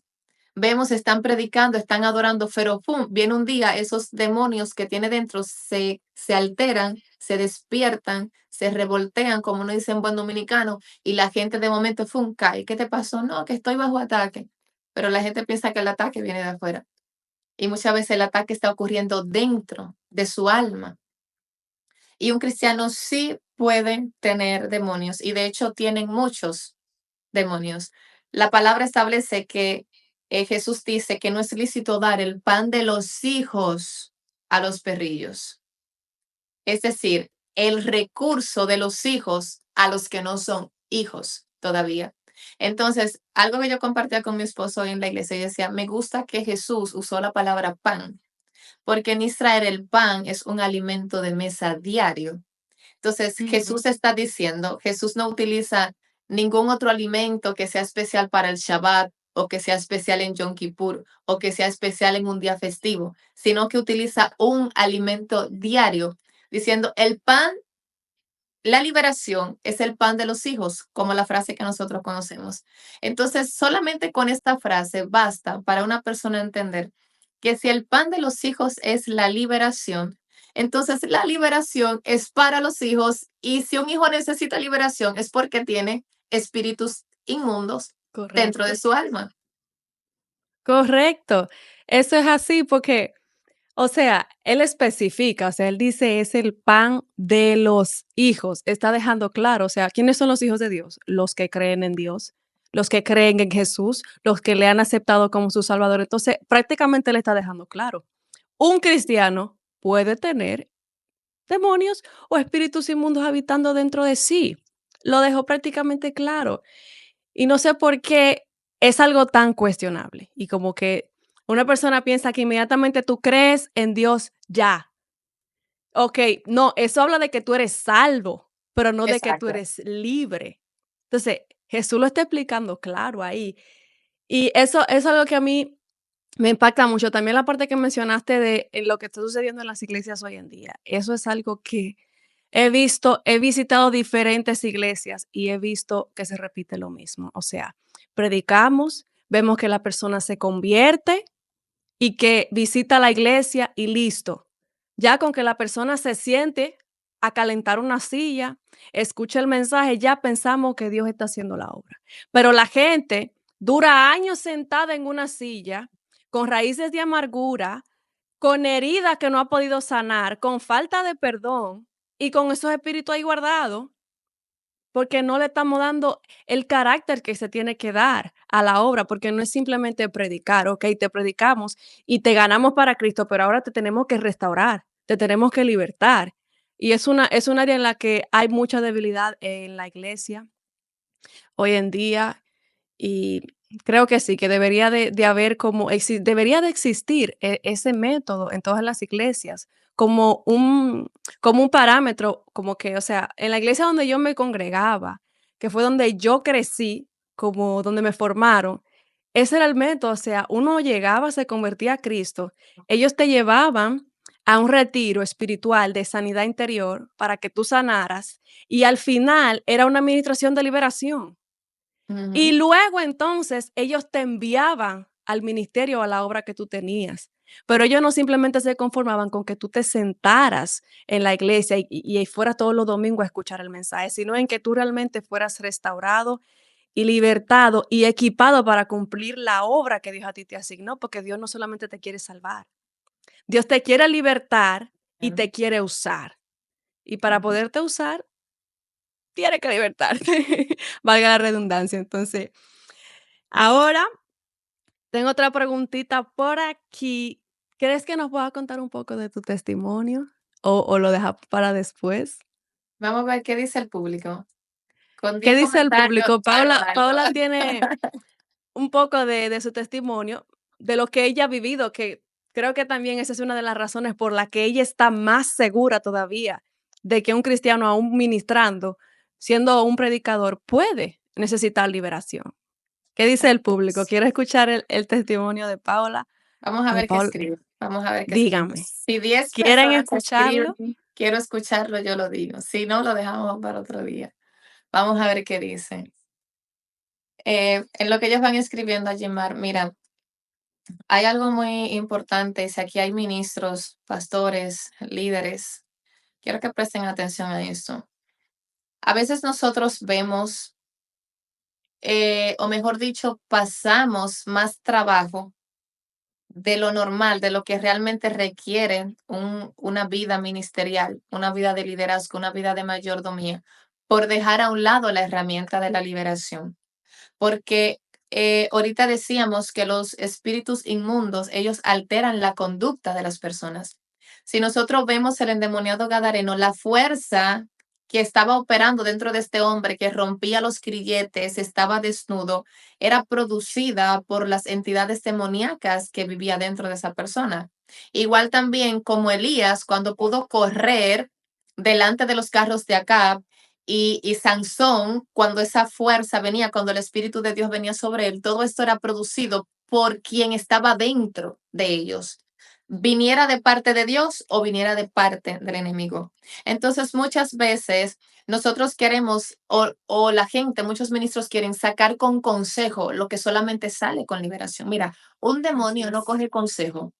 Vemos, están predicando, están adorando, pero ¡pum! Viene un día, esos demonios que tiene dentro se alteran, se despiertan, se revoltean, como uno dice en buen dominicano, y la gente de momento, ¡pum! Cae. ¿Qué te pasó? No, que estoy bajo ataque. Pero la gente piensa que el ataque viene de afuera. Y muchas veces el ataque está ocurriendo dentro de su alma. Y un cristiano sí puede tener demonios, y de hecho tienen muchos demonios. La palabra establece que Jesús dice que no es lícito dar el pan de los hijos a los perrillos. Es decir, el recurso de los hijos a los que no son hijos todavía. Entonces, algo que yo compartía con mi esposo hoy en la iglesia, y decía, me gusta que Jesús usó la palabra pan, porque en Israel el pan es un alimento de mesa diario. Entonces, Ujú. Jesús está diciendo, Jesús no utiliza ningún otro alimento que sea especial para el Shabbat o que sea especial en Yom Kippur o que sea especial en un día festivo, sino que utiliza un alimento diario, diciendo, el pan, la liberación es el pan de los hijos, como la frase que nosotros conocemos. Entonces, solamente con esta frase basta para una persona entender que si el pan de los hijos es la liberación, entonces la liberación es para los hijos, y si un hijo necesita liberación es porque tiene espíritus inmundos dentro de Correcto. su alma. Correcto. Eso es así porque, o sea, él especifica, o sea, él dice es el pan de los hijos. Está dejando claro, o sea, ¿quiénes son los hijos de Dios? Los que creen en Dios, los que creen en Jesús, los que le han aceptado como su Salvador. Entonces, prácticamente le está dejando claro. Un cristiano puede tener demonios o espíritus inmundos habitando dentro de sí. Lo dejó prácticamente claro. Y no sé por qué. es algo tan cuestionable. Y como que una persona piensa que inmediatamente tú crees en Dios, ya. Okey, no, eso habla de que tú eres salvo, pero no de que tú Exacto. eres libre. Entonces, Jesús lo está explicando claro ahí. Y eso es algo que a mí me impacta mucho. También la parte que mencionaste de lo que está sucediendo en las iglesias hoy en día. Eso es algo que he visitado diferentes iglesias y he visto que se repite lo mismo. O sea, predicamos, vemos que la persona se convierte y que visita la iglesia y listo. Ya con que la persona se siente a calentar una silla, escucha el mensaje, ya pensamos que Dios está haciendo la obra. Pero la gente dura años sentada en una silla, con raíces de amargura, con heridas que no ha podido sanar, con falta de perdón y con esos espíritus ahí guardados. Porque no le estamos dando el carácter que se tiene que dar a la obra, porque no es simplemente predicar, okey, te predicamos y te ganamos para Cristo, pero ahora te tenemos que restaurar, te tenemos que libertar. Y es un área en la que hay mucha debilidad en la iglesia hoy en día, y creo que sí, que debería de haber como debería de existir ese método en todas las iglesias, como un parámetro, como que, o sea, en la iglesia donde yo me congregaba, que fue donde yo crecí, como donde me formaron, ese era el método, o sea, uno llegaba, se convertía a Cristo, ellos te llevaban a un retiro espiritual de sanidad interior para que tú sanaras, y al final era una administración de liberación. Y Ujú. luego entonces ellos te enviaban al ministerio, a la obra que tú tenías. Pero ellos no simplemente se conformaban con que tú te sentaras en la iglesia y fueras todos los domingos a escuchar el mensaje, sino en que tú realmente fueras restaurado y libertado y equipado para cumplir la obra que Dios a ti te asignó, porque Dios no solamente te quiere salvar, Dios te quiere libertar y te quiere usar. Y para Ujú. poderte usar, tiene que libertarte, valga la redundancia. Entonces, ahora tengo otra preguntita por aquí. ¿Crees que nos puedas contar un poco de tu testimonio o lo dejas para después? Vamos a ver qué dice el público. Con ¿Qué 10 dice el comentarios, público? algo, Paola algo. tiene un poco de su testimonio, de lo que ella ha vivido, que creo que también esa es una de las razones por la que ella está más segura todavía de que un cristiano, aún ministrando, siendo un predicador, puede necesitar liberación. ¿Qué dice el público? Quiero escuchar el testimonio de Paola. Vamos a ver qué Paola, escribe. Vamos a ver qué escribe. dígame. Si 10 ¿Quieren personas escriben, escucharlo? quiero escucharlo, yo lo digo. Si no, lo dejamos para otro día. Vamos a ver qué dice. En lo que ellos van escribiendo a Gemar, mira, hay algo muy importante. Si aquí hay ministros, pastores, líderes, quiero que presten atención a esto. A veces nosotros vemos, o mejor dicho, pasamos más trabajo de lo normal, de lo que realmente requiere una vida ministerial, una vida de liderazgo, una vida de mayordomía, por dejar a un lado la herramienta de la liberación. Porque ahorita decíamos que los espíritus inmundos, ellos alteran la conducta de las personas. Si nosotros vemos el endemoniado Gadareno, la fuerza que estaba operando dentro de este hombre, que rompía los grilletes, estaba desnudo, era producida por las entidades demoníacas que vivía dentro de esa persona. Igual también como Elías, cuando pudo correr delante de los carros de Acab, y Sansón, cuando esa fuerza venía, cuando el Espíritu de Dios venía sobre él, todo esto era producido por quien estaba dentro de ellos, viniera de parte de Dios o viniera de parte del enemigo. Entonces, muchas veces nosotros queremos, o la gente, muchos ministros quieren sacar con consejo lo que solamente sale con liberación. Mira, un demonio no coge consejo,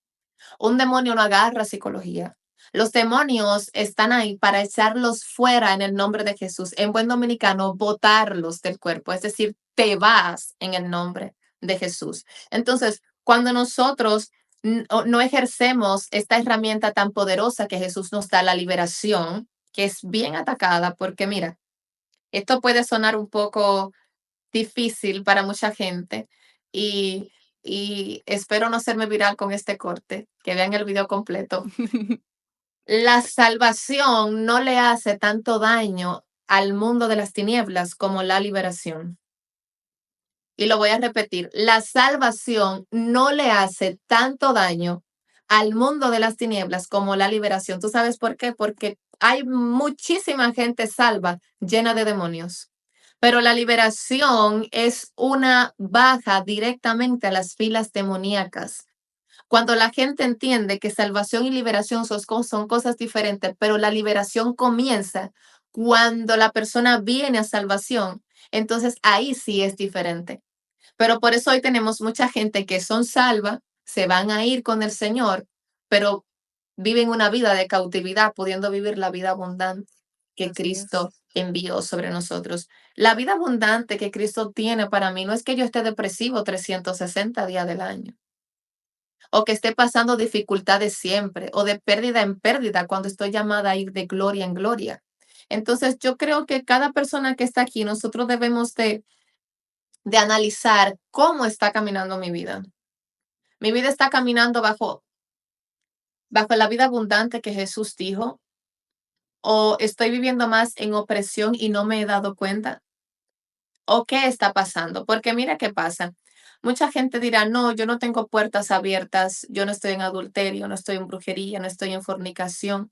un demonio no agarra psicología. Los demonios están ahí para echarlos fuera en el nombre de Jesús. En buen dominicano, botarlos del cuerpo, es decir, te vas en el nombre de Jesús. Entonces, cuando nosotros no ejercemos esta herramienta tan poderosa que Jesús nos da, la liberación, que es bien atacada, porque mira, esto puede sonar un poco difícil para mucha gente y, y espero no hacerme viral con este corte, que vean el video completo. La salvación no le hace tanto daño al mundo de las tinieblas como la liberación. y lo voy a repetir, la salvación no le hace tanto daño al mundo de las tinieblas como la liberación. ¿Tú sabes por qué? Porque hay muchísima gente salva llena de demonios. Pero la liberación es una baja directamente a las filas demoníacas. Cuando la gente entiende que salvación y liberación son cosas diferentes, pero la liberación comienza cuando la persona viene a salvación, entonces ahí sí es diferente. Pero por eso hoy tenemos mucha gente que son salva, se van a ir con el Señor, pero viven una vida de cautividad, pudiendo vivir la vida abundante que Así es. Cristo envió sobre nosotros. La vida abundante que Cristo tiene para mí no es que yo esté depresivo 360 días del año o que esté pasando dificultades siempre o de pérdida en pérdida cuando estoy llamada a ir de gloria en gloria. Entonces, yo creo que cada persona que está aquí, nosotros debemos de analizar cómo está caminando mi vida. Mi vida está caminando bajo la vida abundante que Jesús dijo, o estoy viviendo más en opresión y no me he dado cuenta, o qué está pasando. Porque mira qué pasa. Mucha gente dirá, no, yo no tengo puertas abiertas, yo no estoy en adulterio, no estoy en brujería, no estoy en fornicación.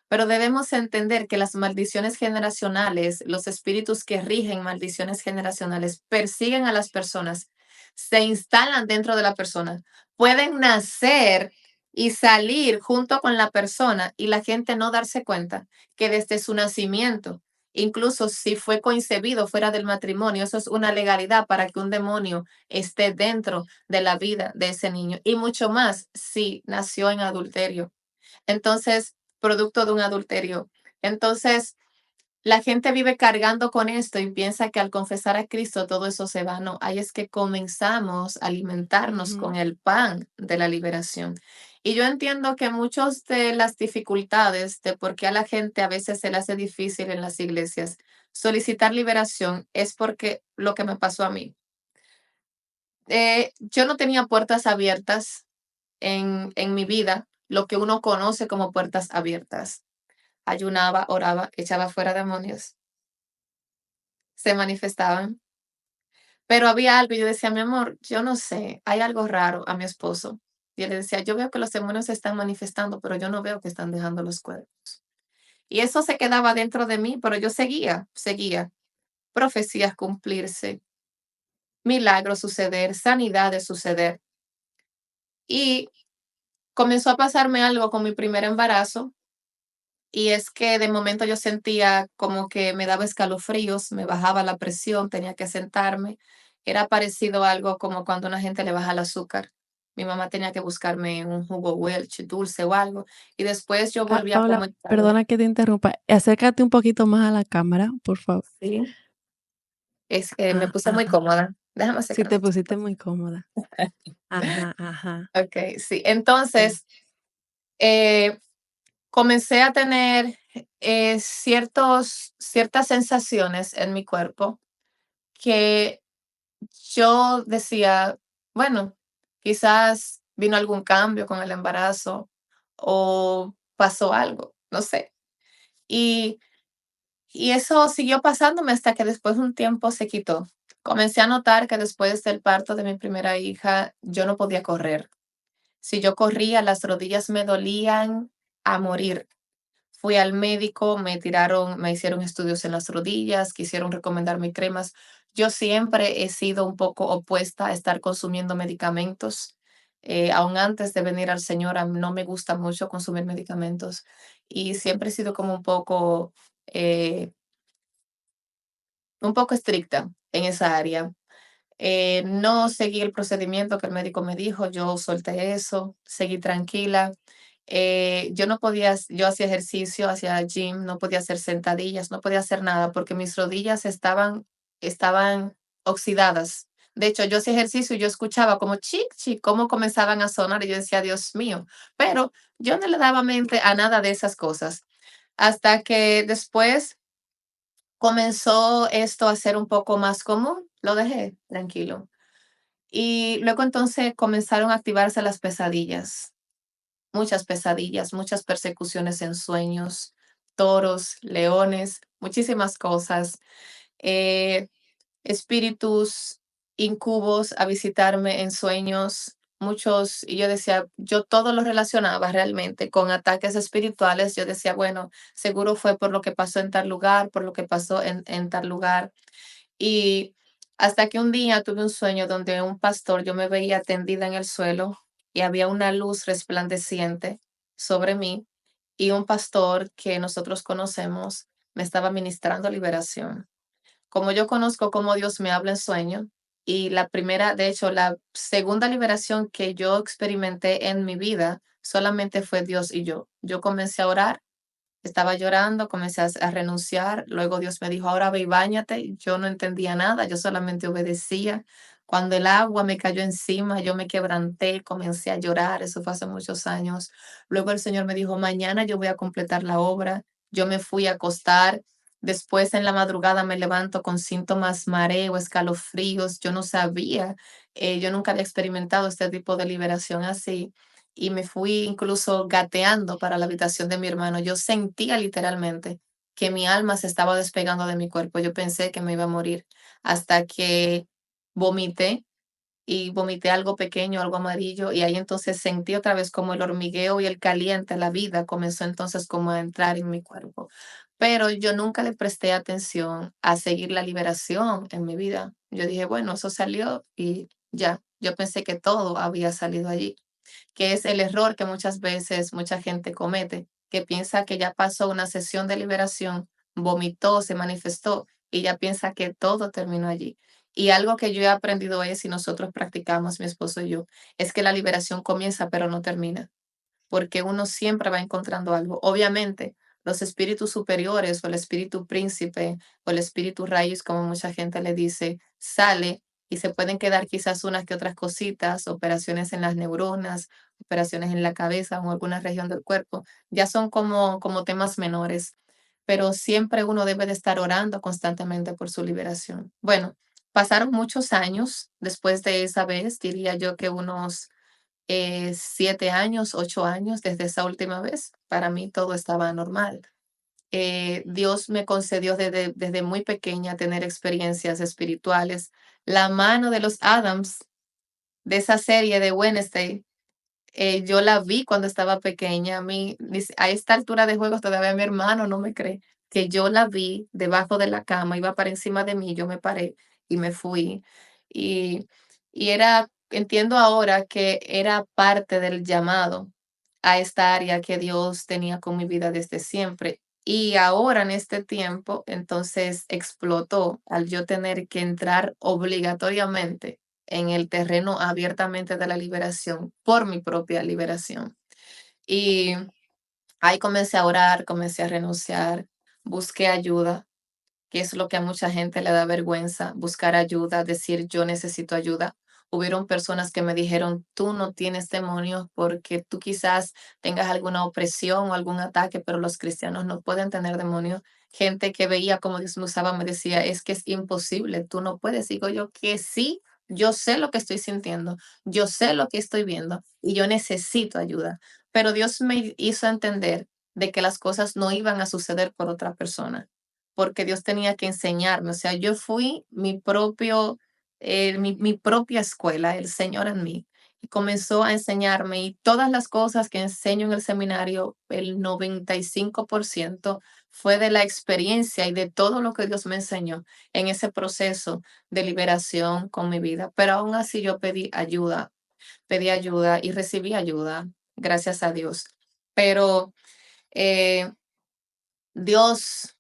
Pero debemos entender que las maldiciones generacionales, los espíritus que rigen maldiciones generacionales, persiguen a las personas, se instalan dentro de la persona, pueden nacer y salir junto con la persona y la gente no darse cuenta que desde su nacimiento, incluso si fue concebido fuera del matrimonio, eso es una legalidad para que un demonio esté dentro de la vida de ese niño y mucho más si nació en adulterio. Entonces, producto de un adulterio. Entonces, la gente vive cargando con esto y piensa que al confesar a Cristo todo eso se va. No, ahí es que comenzamos a alimentarnos Ujú. con el pan de la liberación. Y yo entiendo que muchas de las dificultades de por qué a la gente a veces se le hace difícil en las iglesias solicitar liberación es porque lo que me pasó a mí. Yo no tenía puertas abiertas en mi vida, lo que uno conoce como puertas abiertas. Ayunaba, oraba, echaba fuera demonios, se manifestaban. Pero había algo, y yo decía, mi amor, yo no sé, hay algo raro a mi esposo. Y él le decía, yo veo que los demonios se están manifestando, pero yo no veo que están dejando los cuerpos. Y eso se quedaba dentro de mí, pero yo seguía. Profecías cumplirse, milagros suceder, sanidades suceder. Y comenzó a pasarme algo con mi primer embarazo. Y es que de momento yo sentía como que me daba escalofríos, me bajaba la presión, tenía que sentarme. Era parecido a algo como cuando a una gente le baja el azúcar. Mi mamá tenía que buscarme un jugo Welch dulce o algo. Y después yo Ah, volví a Paula, comentarme. perdona que te interrumpa. Acércate un poquito más a la cámara, por favor. Sí, es que me Ah, puse muy ajá. cómoda. Déjame Sí, acercarme te un pusiste poquito. muy cómoda. Ajá, ajá. Ok, sí. Sí. Entonces, eh, comencé a tener ciertas sensaciones en mi cuerpo que yo decía, bueno, quizás vino algún cambio con el embarazo o pasó algo, no sé. Y, y eso siguió pasándome hasta que después de un tiempo se quitó. Comencé a notar que después del parto de mi primera hija, yo no podía correr. Si yo corría, las rodillas me dolían a morir. Fui al médico, me hicieron estudios en las rodillas, quisieron recomendarme cremas. Yo siempre he sido un poco opuesta a estar consumiendo medicamentos. Aún antes de venir al Señor, no me gusta mucho consumir medicamentos y siempre he sido como eh, un poco estricta en esa área. No seguí el procedimiento que el médico me dijo, yo solté eso, seguí tranquila. Yo no podía, yo hacía ejercicio, hacía gym, no podía hacer sentadillas, no podía hacer nada porque mis rodillas estaban oxidadas. De hecho, yo hacía ejercicio y yo escuchaba como chic, chic, cómo comenzaban a sonar y yo decía, Dios mío, pero yo no le daba mente a nada de esas cosas. Hasta que después comenzó esto a ser un poco más común, lo dejé tranquilo. Y luego entonces comenzaron a activarse las pesadillas, muchas persecuciones en sueños, toros, leones, muchísimas cosas, eh, espíritus. incubos a visitarme en sueños, muchos, y yo decía, yo todo lo relacionaba realmente con ataques espirituales. Yo decía, bueno, seguro fue por lo que pasó en tal lugar, por lo que pasó en tal lugar. Y hasta que un día tuve un sueño donde un pastor, yo me veía tendida en el suelo y había una luz resplandeciente sobre mí y un pastor que nosotros conocemos me estaba ministrando liberación. Como yo conozco cómo Dios me habla en sueño, y la primera, de hecho, la segunda liberación que yo experimenté en mi vida solamente fue Dios y yo. Yo comencé a orar, estaba llorando, comencé a renunciar, luego Dios me dijo, ahora ve y báñate. Yo no entendía nada, yo solamente obedecía. Cuando el agua me cayó encima, yo me quebranté, comencé a llorar, eso fue hace muchos años. Luego el Señor me dijo, mañana yo voy a completar la obra. Yo me fui a acostar. Después en la madrugada me levanto con síntomas, mareo, escalofríos. Yo no sabía, yo nunca había experimentado este tipo de liberación así y me fui incluso gateando para la habitación de mi hermano. Yo sentía literalmente que mi alma se estaba despegando de mi cuerpo. Yo pensé que me iba a morir hasta que vomité y vomité algo pequeño, algo amarillo, y ahí entonces sentí otra vez como el hormigueo y el caliente, la vida comenzó entonces como a entrar en mi cuerpo. Pero yo nunca le presté atención a seguir la liberación en mi vida. Yo dije, bueno, eso salió y ya. Yo pensé que todo había salido allí, que es el error que muchas veces mucha gente comete, que piensa que ya pasó una sesión de liberación, vomitó, se manifestó y ya piensa que todo terminó allí. Y algo que yo he aprendido es, y nosotros practicamos, mi esposo y yo, es que la liberación comienza pero no termina, porque uno siempre va encontrando algo. Obviamente, los espíritus superiores o el espíritu príncipe o el espíritu raíz, como mucha gente le dice, sale y se pueden quedar quizás unas que otras cositas, operaciones en las neuronas, operaciones en la cabeza o en alguna región del cuerpo. Ya son como temas menores, pero siempre uno debe de estar orando constantemente por su liberación. Bueno, pasaron muchos años después de esa vez, diría yo que unos 7 años, 8 años desde esa última vez. Para mí todo estaba normal. Dios me concedió desde muy pequeña tener experiencias espirituales. La mano de los Adams, de esa serie de Wednesday, yo la vi cuando estaba pequeña. A mí, a esta altura de juegos todavía mi hermano no me cree que yo la vi debajo de la cama, iba para encima de mí, yo me paré y me fui. Y, y era, entiendo ahora que era parte del llamado a esta área que Dios tenía con mi vida desde siempre. Y ahora en este tiempo, entonces explotó al yo tener que entrar obligatoriamente en el terreno abiertamente de la liberación por mi propia liberación. Y ahí comencé a orar, comencé a renunciar, busqué ayuda, que es lo que a mucha gente le da vergüenza, buscar ayuda, decir yo necesito ayuda. Hubieron personas que me dijeron, tú no tienes demonios porque tú quizás tengas alguna opresión o algún ataque, pero los cristianos no pueden tener demonios. Gente que veía cómo Dios me usaba me decía, es que es imposible, tú no puedes. Digo yo que sí, yo sé lo que estoy sintiendo, yo sé lo que estoy viendo y yo necesito ayuda. Pero Dios me hizo entender de que las cosas no iban a suceder por otra persona porque Dios tenía que enseñarme. O sea, yo fui mi propia escuela, el Señor en mí. Y comenzó a enseñarme y todas las cosas que enseño en el seminario, el 95% fue de la experiencia y de todo lo que Dios me enseñó en ese proceso de liberación con mi vida. Pero aún así yo pedí ayuda y recibí ayuda, gracias a Dios. Pero eh, Dios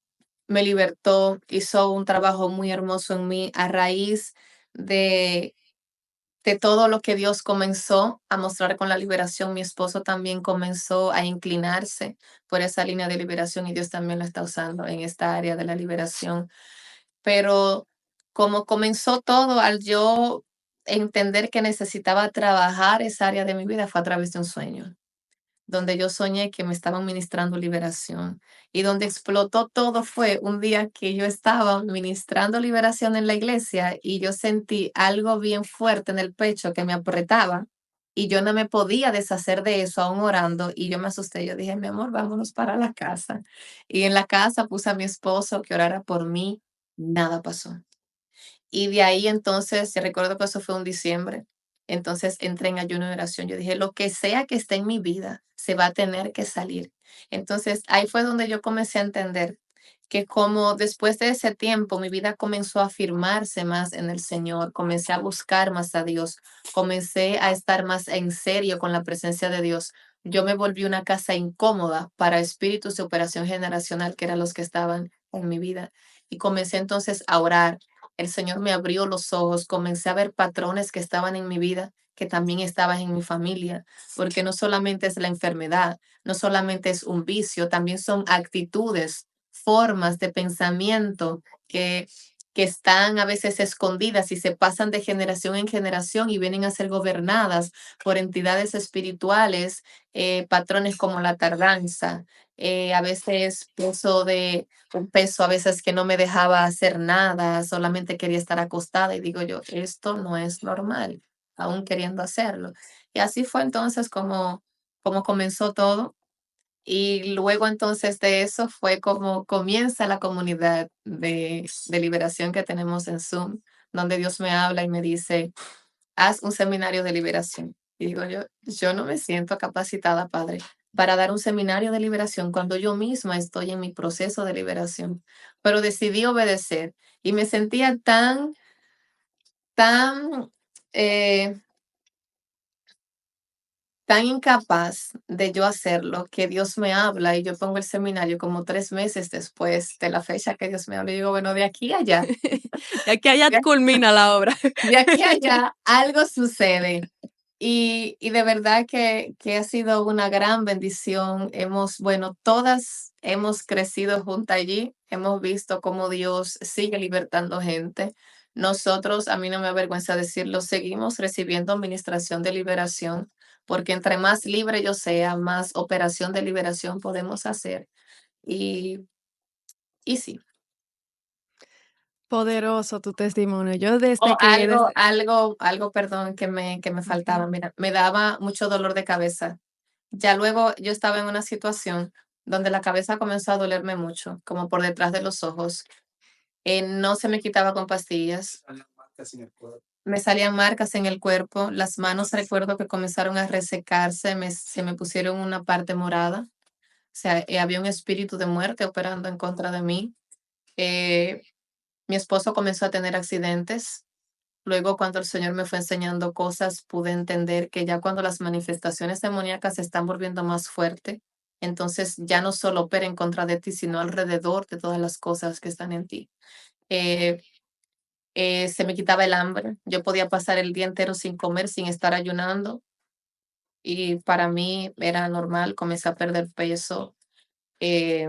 me libertó, hizo un trabajo muy hermoso en mí a raíz de, de todo lo que Dios comenzó a mostrar con la liberación. Mi esposo también comenzó a inclinarse por esa línea de liberación y Dios también lo está usando en esta área de la liberación. Pero como comenzó todo al yo entender que necesitaba trabajar esa área de mi vida fue a través de un sueño donde yo soñé que me estaban ministrando liberación. Y donde explotó todo fue un día que yo estaba ministrando liberación en la iglesia y yo sentí algo bien fuerte en el pecho que me apretaba y yo no me podía deshacer de eso aún orando y yo me asusté. Yo dije, mi amor, vámonos para la casa. Y en la casa puse a mi esposo que orara por mí. Nada pasó. Y de ahí entonces, recuerdo que eso fue un diciembre, entonces entré en ayuno y oración. Yo dije, lo que sea que esté en mi vida, se va a tener que salir. Entonces ahí fue donde yo comencé a entender que como después de ese tiempo mi vida comenzó a afirmarse más en el Señor, comencé a buscar más a Dios, comencé a estar más en serio con la presencia de Dios. Yo me volví una casa incómoda para espíritus de operación generacional, que eran los que estaban en mi vida. Y comencé entonces a orar. El Señor me abrió los ojos, comencé a ver patrones que estaban en mi vida, que también estaban en mi familia, porque no solamente es la enfermedad, no solamente es un vicio, también son actitudes, formas de pensamiento que están a veces escondidas y se pasan de generación en generación y vienen a ser gobernadas por entidades espirituales, patrones como la tardanza, a veces un peso a veces que no me dejaba hacer nada, solamente quería estar acostada y digo yo, esto no es normal, aún queriendo hacerlo. Y así fue entonces como comenzó todo. Y luego entonces de eso fue como comienza la comunidad de liberación que tenemos en Zoom, donde Dios me habla y me dice, haz un seminario de liberación. Y digo yo no me siento capacitada, Padre, para dar un seminario de liberación cuando yo misma estoy en mi proceso de liberación. Pero decidí obedecer y me sentía tan, eh, tan incapaz de yo hacerlo que Dios me habla y yo pongo el seminario como 3 meses después de la fecha que Dios me habla. Y digo, bueno, de aquí a allá, De aquí a allá culmina la obra. de aquí a allá algo sucede. Y de verdad que ha sido una gran bendición. Bueno, todas hemos crecido juntas allí, hemos visto cómo Dios sigue libertando gente. Nosotros, a mí no me avergüenza decirlo, seguimos recibiendo administración de liberación, porque entre más libre yo sea, más operación de liberación podemos hacer. Y, y sí. Poderoso tu testimonio. Yo O desde que algo, algo, perdón, que me faltaba. Mira, me daba mucho dolor de cabeza. Ya luego yo estaba en una situación donde la cabeza comenzó a dolerme mucho, como por detrás de los ojos. No se me quitaba con pastillas. Me salían marcas en el cuerpo. Las manos recuerdo que comenzaron a resecarse, se me pusieron una parte morada. O sea, había un espíritu de muerte operando en contra de mí. Eh, Mi esposo comenzó a tener accidentes. Luego, cuando el Señor me fue enseñando cosas, pude entender que ya cuando las manifestaciones demoníacas se están volviendo más fuertes, entonces ya no solo opera en contra de ti, sino alrededor de todas las cosas que están en ti. Eh, Se me quitaba el hambre. Yo podía pasar el día entero sin comer, sin estar ayunando. Y para mí era normal, comencé a perder peso. Eh,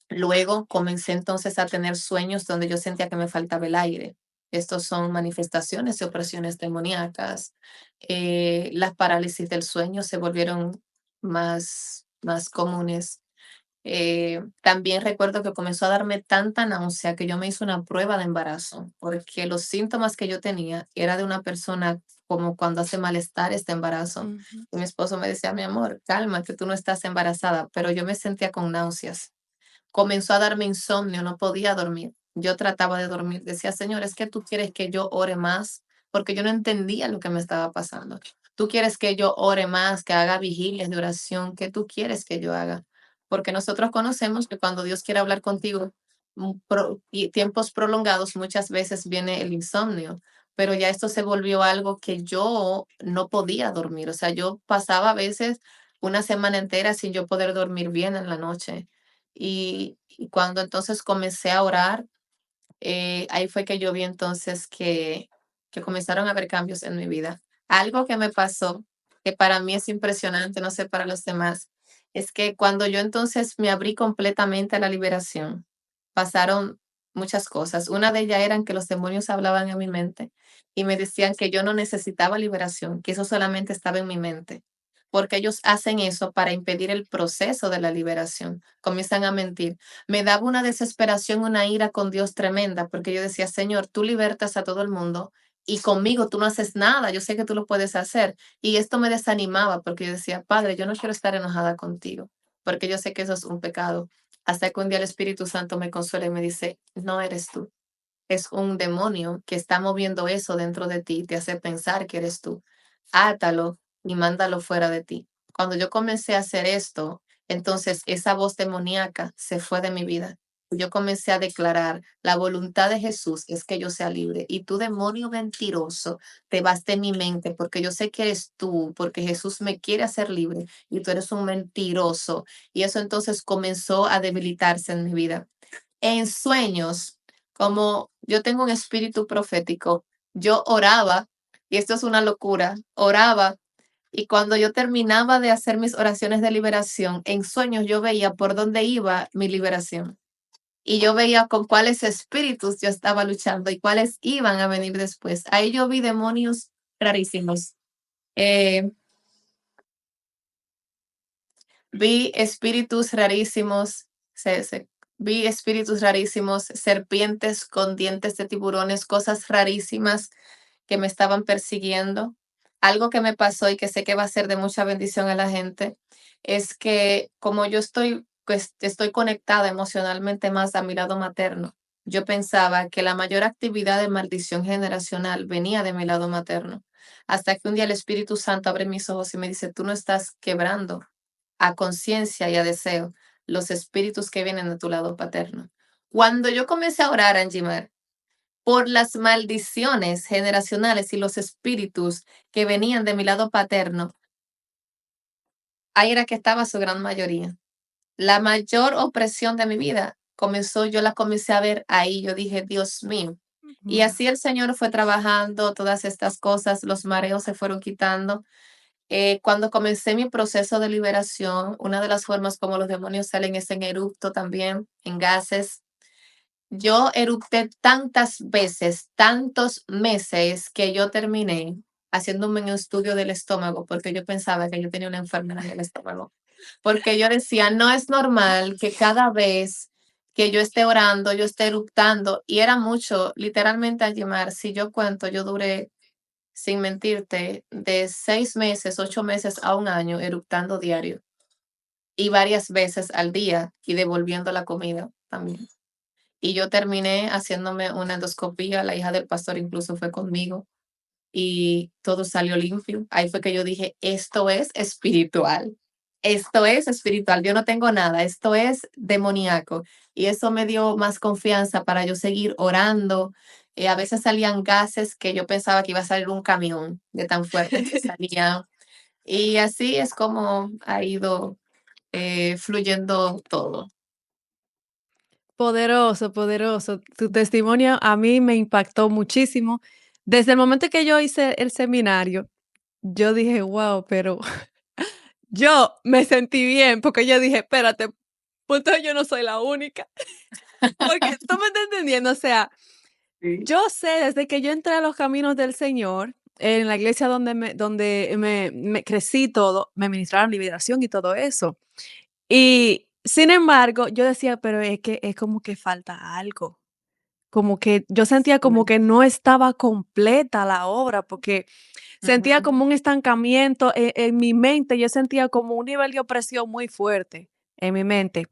Luego comencé entonces a tener sueños donde yo sentía que me faltaba el aire. Estos son manifestaciones y opresiones demoníacas. Las parálisis del sueño se volvieron más comunes. También recuerdo que comenzó a darme tanta náusea que yo me hice una prueba de embarazo, porque los síntomas que yo tenía era de una persona como cuando hace malestar este embarazo. ujú. Y mi esposo me decía, mi amor, calma, que tú no estás embarazada, pero yo me sentía con náuseas. Comenzó a darme insomnio, no podía dormir. Yo trataba de dormir. Decía, Señor, es que tú quieres que yo ore más, porque yo no entendía lo que me estaba pasando. Tú quieres que yo ore más, que haga vigilias de oración. ¿Qué tú quieres que yo haga? Porque nosotros conocemos que cuando Dios quiere hablar contigo y tiempos prolongados, muchas veces viene el insomnio. Pero ya esto se volvió algo que yo no podía dormir. O sea, yo pasaba a veces una semana entera sin yo poder dormir bien en la noche. Y cuando entonces comencé a orar, ahí fue que yo vi entonces que comenzaron a haber cambios en mi vida. Algo que me pasó, que para mí es impresionante, no sé para los demás, es que cuando yo entonces me abrí completamente a la liberación, pasaron muchas cosas. Una de ellas eran que los demonios hablaban en mi mente y me decían que yo no necesitaba liberación, que eso solamente estaba en mi mente, porque ellos hacen eso para impedir el proceso de la liberación. Comienzan a mentir. Me daba una desesperación, una ira con Dios tremenda, porque yo decía, Señor, tú libertas a todo el mundo y conmigo tú no haces nada, yo sé que tú lo puedes hacer. Y esto me desanimaba porque yo decía, Padre, yo no quiero estar enojada contigo, porque yo sé que eso es un pecado. Hasta que un día el Espíritu Santo me consuela y me dice, no eres tú. es un demonio que está moviendo eso dentro de ti, te hace pensar que eres tú. Átalo y mándalo fuera de ti. Cuando yo comencé a hacer esto, entonces esa voz demoníaca se fue de mi vida. Yo comencé a declarar, la voluntad de Jesús es que yo sea libre. Y tú, demonio mentiroso, te vas de mi mente porque yo sé que eres tú, porque Jesús me quiere hacer libre y tú eres un mentiroso. Y eso entonces comenzó a debilitarse en mi vida. En sueños, como yo tengo un espíritu profético, yo oraba, y esto es una locura, oraba, y cuando yo terminaba de hacer mis oraciones de liberación, en sueños yo veía por dónde iba mi liberación. Y yo veía con cuáles espíritus yo estaba luchando y cuáles iban a venir después. Ahí yo vi demonios rarísimos. Eh, Vi espíritus rarísimos, vi espíritus rarísimos, serpientes con dientes de tiburones, cosas rarísimas que me estaban persiguiendo. Algo que me pasó y que sé que va a ser de mucha bendición a la gente es que como yo estoy, pues, estoy conectada emocionalmente más a mi lado materno, yo pensaba que la mayor actividad de maldición generacional venía de mi lado materno. Hasta que un día el Espíritu Santo abre mis ojos y me dice, tú no estás quebrando a conciencia y a deseo los espíritus que vienen de tu lado paterno. Cuando yo comencé a orar, Anjimar, por las maldiciones generacionales y los espíritus que venían de mi lado paterno, ahí era que estaba su gran mayoría. La mayor opresión de mi vida comenzó, yo la comencé a ver ahí, yo dije, Dios mío. Y Wow. así el Señor fue trabajando todas estas cosas, los mareos se fueron quitando. Cuando comencé mi proceso de liberación, una de las formas como los demonios salen es en eructo también, en gases. Yo eructé tantas veces, tantos meses, que yo terminé haciéndome un estudio del estómago porque yo pensaba que yo tenía una enfermedad en el estómago. Porque yo decía, no es normal que cada vez que yo esté orando, yo esté eructando. Y era mucho, literalmente, a llamar. Si yo cuento, yo duré, sin mentirte, de 6 meses, 8 meses a un año eructando diario y varias veces al día y devolviendo la comida también. Y yo terminé haciéndome una endoscopía, la hija del pastor incluso fue conmigo y todo salió limpio. Ahí fue que yo dije, esto es espiritual. Esto es espiritual, yo no tengo nada, esto es demoníaco. Y eso me dio más confianza para yo seguir orando. A veces salían gases que yo pensaba que iba a salir un camión de tan fuerte que salían. Y así es como ha ido fluyendo todo. Poderoso, poderoso. Tu testimonio a mí me impactó muchísimo. Desde el momento que yo hice el seminario, yo dije: "Guau", pero yo me sentí bien, porque yo dije: "Espérate, pues entonces yo no soy la única", porque tú me estás entendiendo, o sea, Sí. yo sé desde que yo entré a los caminos del Señor, en la iglesia donde me crecí todo, me ministraron liberación y todo eso. Y, sin embargo, yo decía: "Pero es que es como que falta algo". Como que yo sentía como que no estaba completa la obra, porque sentía Ujú. como un estancamiento en mi mente, yo sentía como un nivel de opresión muy fuerte en mi mente.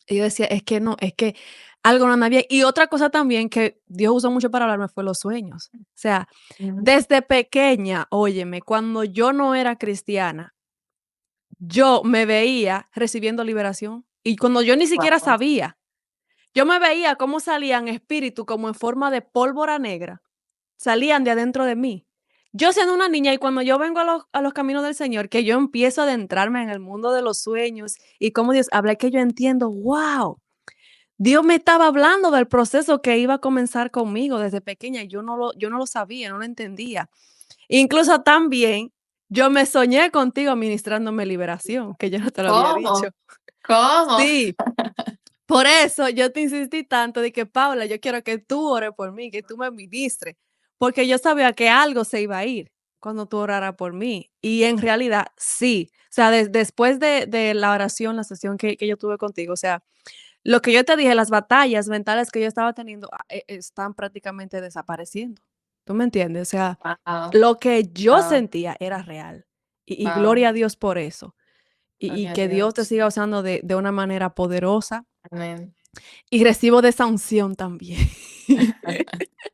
Y yo decía: "Es que no, es que algo no anda bien". Y otra cosa también que Dios usó mucho para hablarme fue los sueños. O sea, Ujú. desde pequeña, óyeme, cuando yo no era cristiana, yo me veía recibiendo liberación, y cuando yo ni siquiera Guau. sabía. Yo me veía cómo salían espíritus como en forma de pólvora negra, salían de adentro de mí. Yo siendo una niña y cuando yo vengo a los caminos del Señor, que yo empiezo a adentrarme en el mundo de los sueños y cómo Dios habla, es que yo entiendo, wow, Dios me estaba hablando del proceso que iba a comenzar conmigo desde pequeña y yo no lo sabía, no lo entendía. Incluso también yo me soñé contigo ministrándome liberación, que yo no te lo había dicho. ¿Cómo? ¿Cómo? Sí. Por eso yo te insistí tanto de que, Paula, yo quiero que tú ores por mí, que tú me ministres, porque yo sabía que algo se iba a ir cuando tú oraras por mí. Y en realidad, sí. O sea, después de la oración, la sesión que yo tuve contigo, o sea, lo que yo te dije, las batallas mentales que yo estaba teniendo están prácticamente desapareciendo. ¿Tú me entiendes? O sea, Wow, lo que yo wow, sentía era real. Y wow. gloria a Dios por eso. Y Gloria a que Dios te Dios. siga usando de una manera poderosa Amén. Y recibo de esa unción también.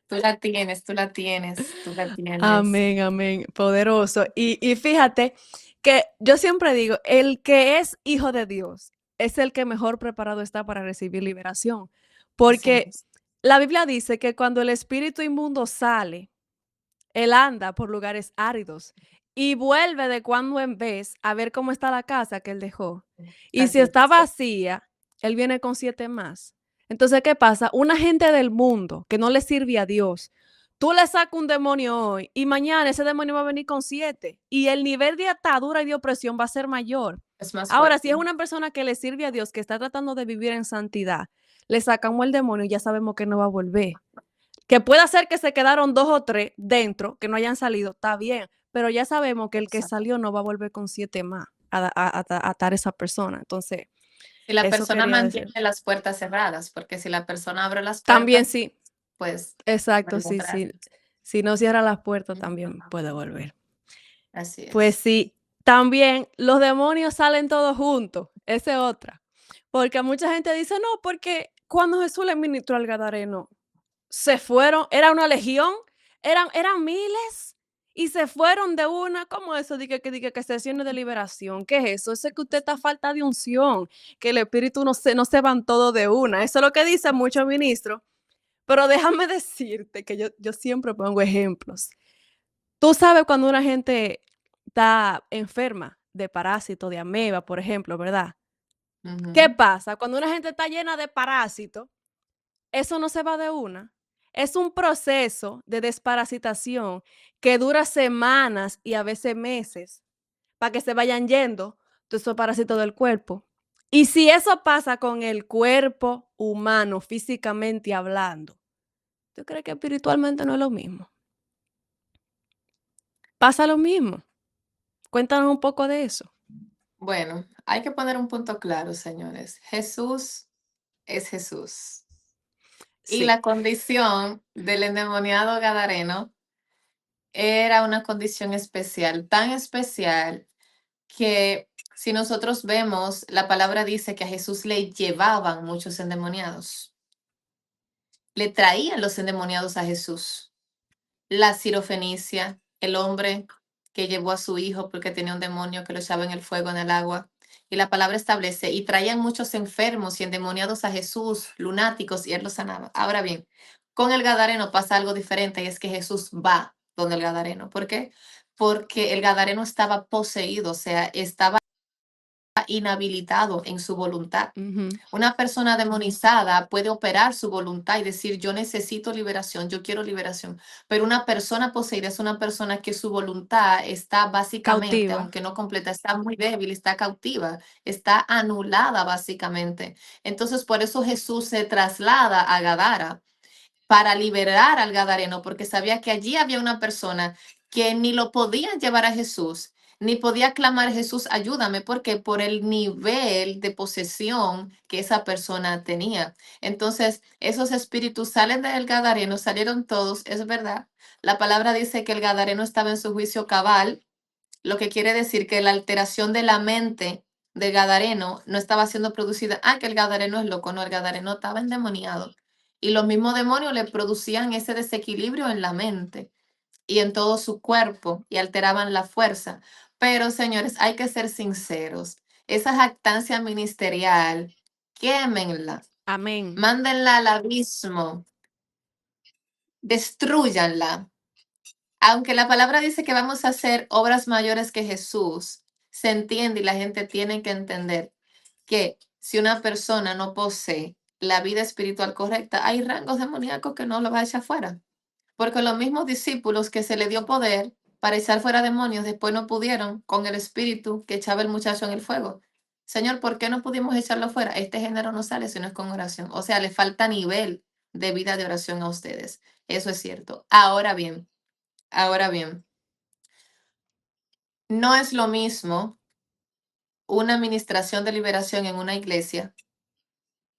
Tú la tienes, tú la tienes, tú la tienes. Amén, amén, poderoso. Y fíjate que yo siempre digo, el que es hijo de Dios es el que mejor preparado está para recibir liberación, Así porque es. la Biblia dice que cuando el espíritu inmundo sale, él anda por lugares áridos y vuelve de cuando en vez a ver cómo está la casa que él dejó. Y si Así está es. vacía, él viene con 7 más. Entonces, ¿qué pasa? Una gente del mundo que no le sirve a Dios, tú le sacas un demonio hoy y mañana ese demonio va a venir con 7 y el nivel de atadura y de opresión va a ser mayor. Es más Ahora, si es fuerte. una persona que le sirve a Dios, que está tratando de vivir en santidad, le sacamos el demonio y ya sabemos que no va a volver. Que pueda ser que se quedaron 2 o 3 dentro, que no hayan salido, está bien, pero ya sabemos que el que Exacto. salió no va a volver con 7 más a atar a esa persona. Entonces, Si la eso persona quería mantiene decir. las puertas cerradas, porque si la persona abre las También puertas, sí, pues exacto, al sí, contrario. sí. Si no cierra las puertas, también puede volver. Así Pues es. sí, también los demonios salen todos juntos, esa es otra. Porque mucha gente dice: "No, porque cuando Jesús le ministró al gadareno, se fueron, era una legión, eran miles y se fueron de una". ¿Cómo eso? Que sesiones de liberación, ¿qué es eso? Eso es que usted está a falta de unción, que el espíritu no se van todos de una. Eso es lo que dicen muchos ministros, pero déjame decirte que yo siempre pongo ejemplos. Tú sabes cuando una gente está enferma de parásito, de ameba, por ejemplo, ¿verdad? ¿Qué Ujú. pasa? Cuando una gente está llena de parásitos, eso no se va de una. Es un proceso de desparasitación que dura semanas y a veces meses para que se vayan yendo todos esos parásitos del cuerpo. Y si eso pasa con el cuerpo humano, físicamente hablando, ¿tú crees que espiritualmente no es lo mismo? Pasa lo mismo. Cuéntanos un poco de eso. Bueno, hay que poner un punto claro, señores. Jesús es Jesús. Y Sí. la condición del endemoniado gadareno era una condición especial, tan especial que si nosotros vemos, la palabra dice que a Jesús le llevaban muchos endemoniados, le traían los endemoniados a Jesús. La sirofenicia, el hombre que llevó a su hijo porque tenía un demonio que lo echaba en el fuego, en el agua. Y la palabra establece, y traían muchos enfermos y endemoniados a Jesús, lunáticos, y él los sanaba. Ahora bien, con el Gadareno pasa algo diferente y es que Jesús va donde el Gadareno. ¿Por qué? Porque el Gadareno estaba poseído, o sea, estaba inhabilitado en su voluntad. Ujú. Una persona demonizada puede operar su voluntad y decir, yo necesito liberación, yo quiero liberación, pero una persona poseída es una persona que su voluntad está básicamente, Cautiva. aunque no completa, está muy débil, está cautiva, está anulada básicamente. Entonces, por eso Jesús se traslada a Gadara para liberar al Gadareno, porque sabía que allí había una persona que ni lo podían llevar a Jesús, ni podía clamar Jesús, ayúdame, porque por el nivel de posesión que esa persona tenía. Entonces, esos espíritus salen del Gadareno, salieron todos, es verdad. La palabra dice que el Gadareno estaba en su juicio cabal, lo que quiere decir que la alteración de la mente del Gadareno no estaba siendo producida. Ah, que el Gadareno es loco, no, el Gadareno estaba endemoniado. Y los mismos demonios le producían ese desequilibrio en la mente y en todo su cuerpo y alteraban la fuerza. Pero señores, hay que ser sinceros. Esa jactancia ministerial, quémenla, Amén. mándenla al abismo, destruyanla. Aunque la palabra dice que vamos a hacer obras mayores que Jesús, se entiende y la gente tiene que entender que si una persona no posee la vida espiritual correcta, hay rangos demoníacos que no lo va a echar fuera. Porque los mismos discípulos que se le dio poder para echar fuera demonios, después no pudieron con el espíritu que echaba el muchacho en el fuego. Señor, ¿por qué no pudimos echarlo fuera? Este género no sale si no es con oración. O sea, le falta nivel de vida de oración a ustedes. Eso es cierto. Ahora bien, no es lo mismo una administración de liberación en una iglesia,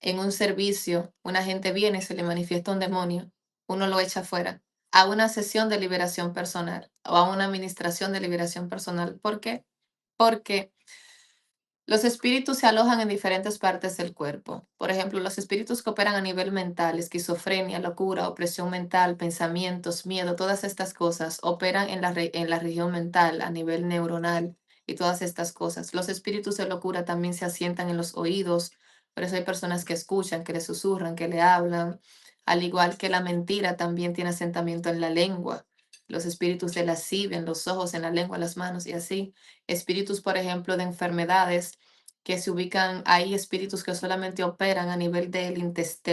en un servicio, una gente viene, se le manifiesta un demonio, uno lo echa fuera, a una sesión de liberación personal o a una administración de liberación personal. ¿Por qué? Porque Los espíritus se alojan en diferentes partes del cuerpo. Por ejemplo, los espíritus que operan a nivel mental, esquizofrenia, locura, opresión mental, pensamientos, miedo, todas estas cosas operan en la región mental, a nivel neuronal y todas estas cosas. Los espíritus de locura también se asientan en los oídos. Por eso hay personas que escuchan, que le susurran, que le hablan. Al igual que la mentira también tiene asentamiento en la lengua. Los espíritus de lascivia en los ojos, en la lengua, en las manos y así. Espíritus, por ejemplo, de enfermedades que se ubican, hay espíritus que solamente operan a nivel de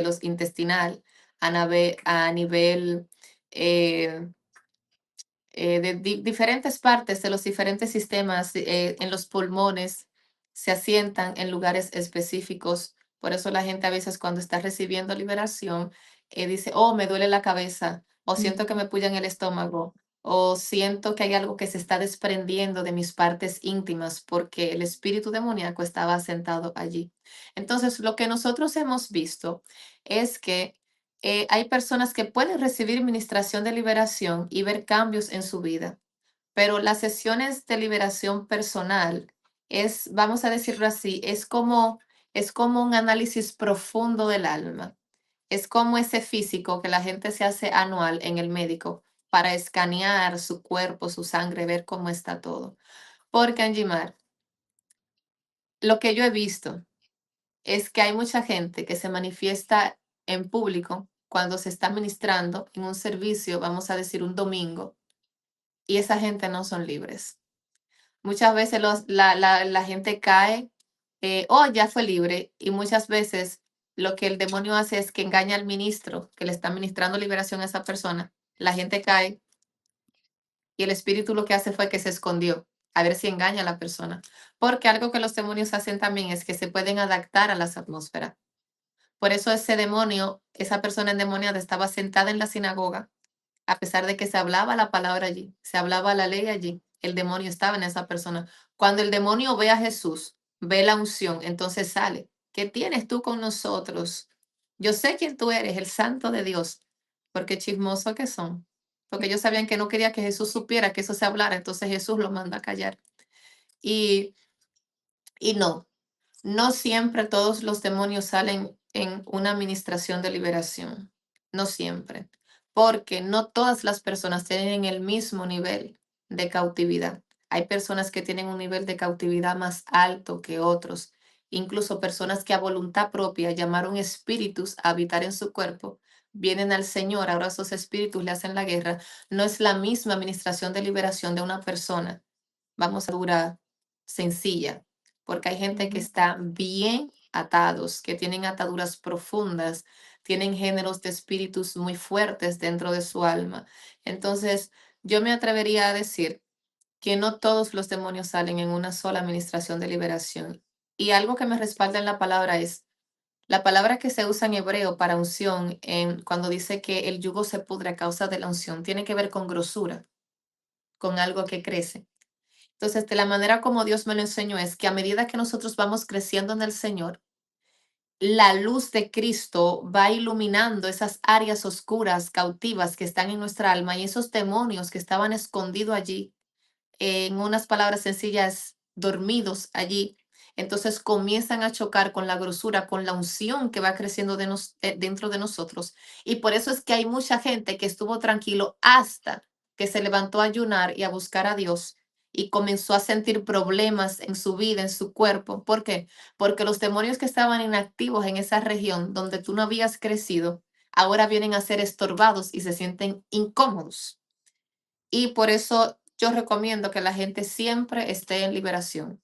los intestinal, a nivel eh, de diferentes partes de los diferentes sistemas en los pulmones, se asientan en lugares específicos. Por eso la gente a veces cuando está recibiendo liberación dice, oh, me duele la cabeza, o siento que Ujú. me puya en el estómago, o siento que hay algo que se está desprendiendo de mis partes íntimas porque el espíritu demoníaco estaba sentado allí. Entonces, lo que nosotros hemos visto es que hay personas que pueden recibir ministración de liberación y ver cambios en su vida, pero las sesiones de liberación personal es, vamos a decirlo así, es como un análisis profundo del alma. Es como ese físico que la gente se hace anual en el médico para escanear su cuerpo, su sangre, ver cómo está todo. Porque, Anjimar, lo que yo he visto es que hay mucha gente que se manifiesta en público cuando se está ministrando en un servicio, vamos a decir un domingo, y esa gente no son libres. Muchas veces la gente cae, oh, ya fue libre, y muchas veces lo que el demonio hace es que engaña al ministro que le está ministrando liberación a esa persona. La gente cae y el espíritu lo que hace fue que se escondió, a ver si engaña a la persona. Porque algo que los demonios hacen también es que se pueden adaptar a las atmósferas. Por eso ese demonio, esa persona endemoniada estaba sentada en la sinagoga, a pesar de que se hablaba la palabra allí, se hablaba la ley allí, el demonio estaba en esa persona. Cuando el demonio ve a Jesús, ve la unción, entonces sale. ¿Qué tienes tú con nosotros? Yo sé quién tú eres, el santo de Dios, porque chismosos que son. Porque ellos sabían que no quería que Jesús supiera que eso se hablara, entonces Jesús lo manda a callar. Y, y no, no siempre todos los demonios salen en una administración de liberación, no siempre, porque no todas las personas tienen el mismo nivel de cautividad. Hay personas que tienen un nivel de cautividad más alto que otros, incluso personas que a voluntad propia llamaron espíritus a habitar en su cuerpo, vienen al Señor, ahora esos espíritus le hacen la guerra. No es la misma administración de liberación de una persona, vamos a dura, sencilla, porque hay gente que Ujú. está bien atados, que tienen ataduras profundas, tienen géneros de espíritus muy fuertes dentro de su alma. Entonces, yo me atrevería a decir que no todos los demonios salen en una sola administración de liberación. Y algo que me respalda en la palabra es la palabra que se usa en hebreo para unción, cuando dice que el yugo se pudre a causa de la unción, tiene que ver con grosura, con algo que crece. Entonces, de la manera como Dios me lo enseñó es que a medida que nosotros vamos creciendo en el Señor, la luz de Cristo va iluminando esas áreas oscuras, cautivas que están en nuestra alma y esos demonios que estaban escondidos allí, en unas palabras sencillas, dormidos allí. Entonces comienzan a chocar con la grosura, con la unción que va creciendo dentro de nosotros. Y por eso es que hay mucha gente que estuvo tranquilo hasta que se levantó a ayunar y a buscar a Dios y comenzó a sentir problemas en su vida, en su cuerpo. ¿Por qué? Porque los demonios que estaban inactivos en esa región donde tú no habías crecido, ahora vienen a ser estorbados y se sienten incómodos. Y por eso yo recomiendo que la gente siempre esté en liberación,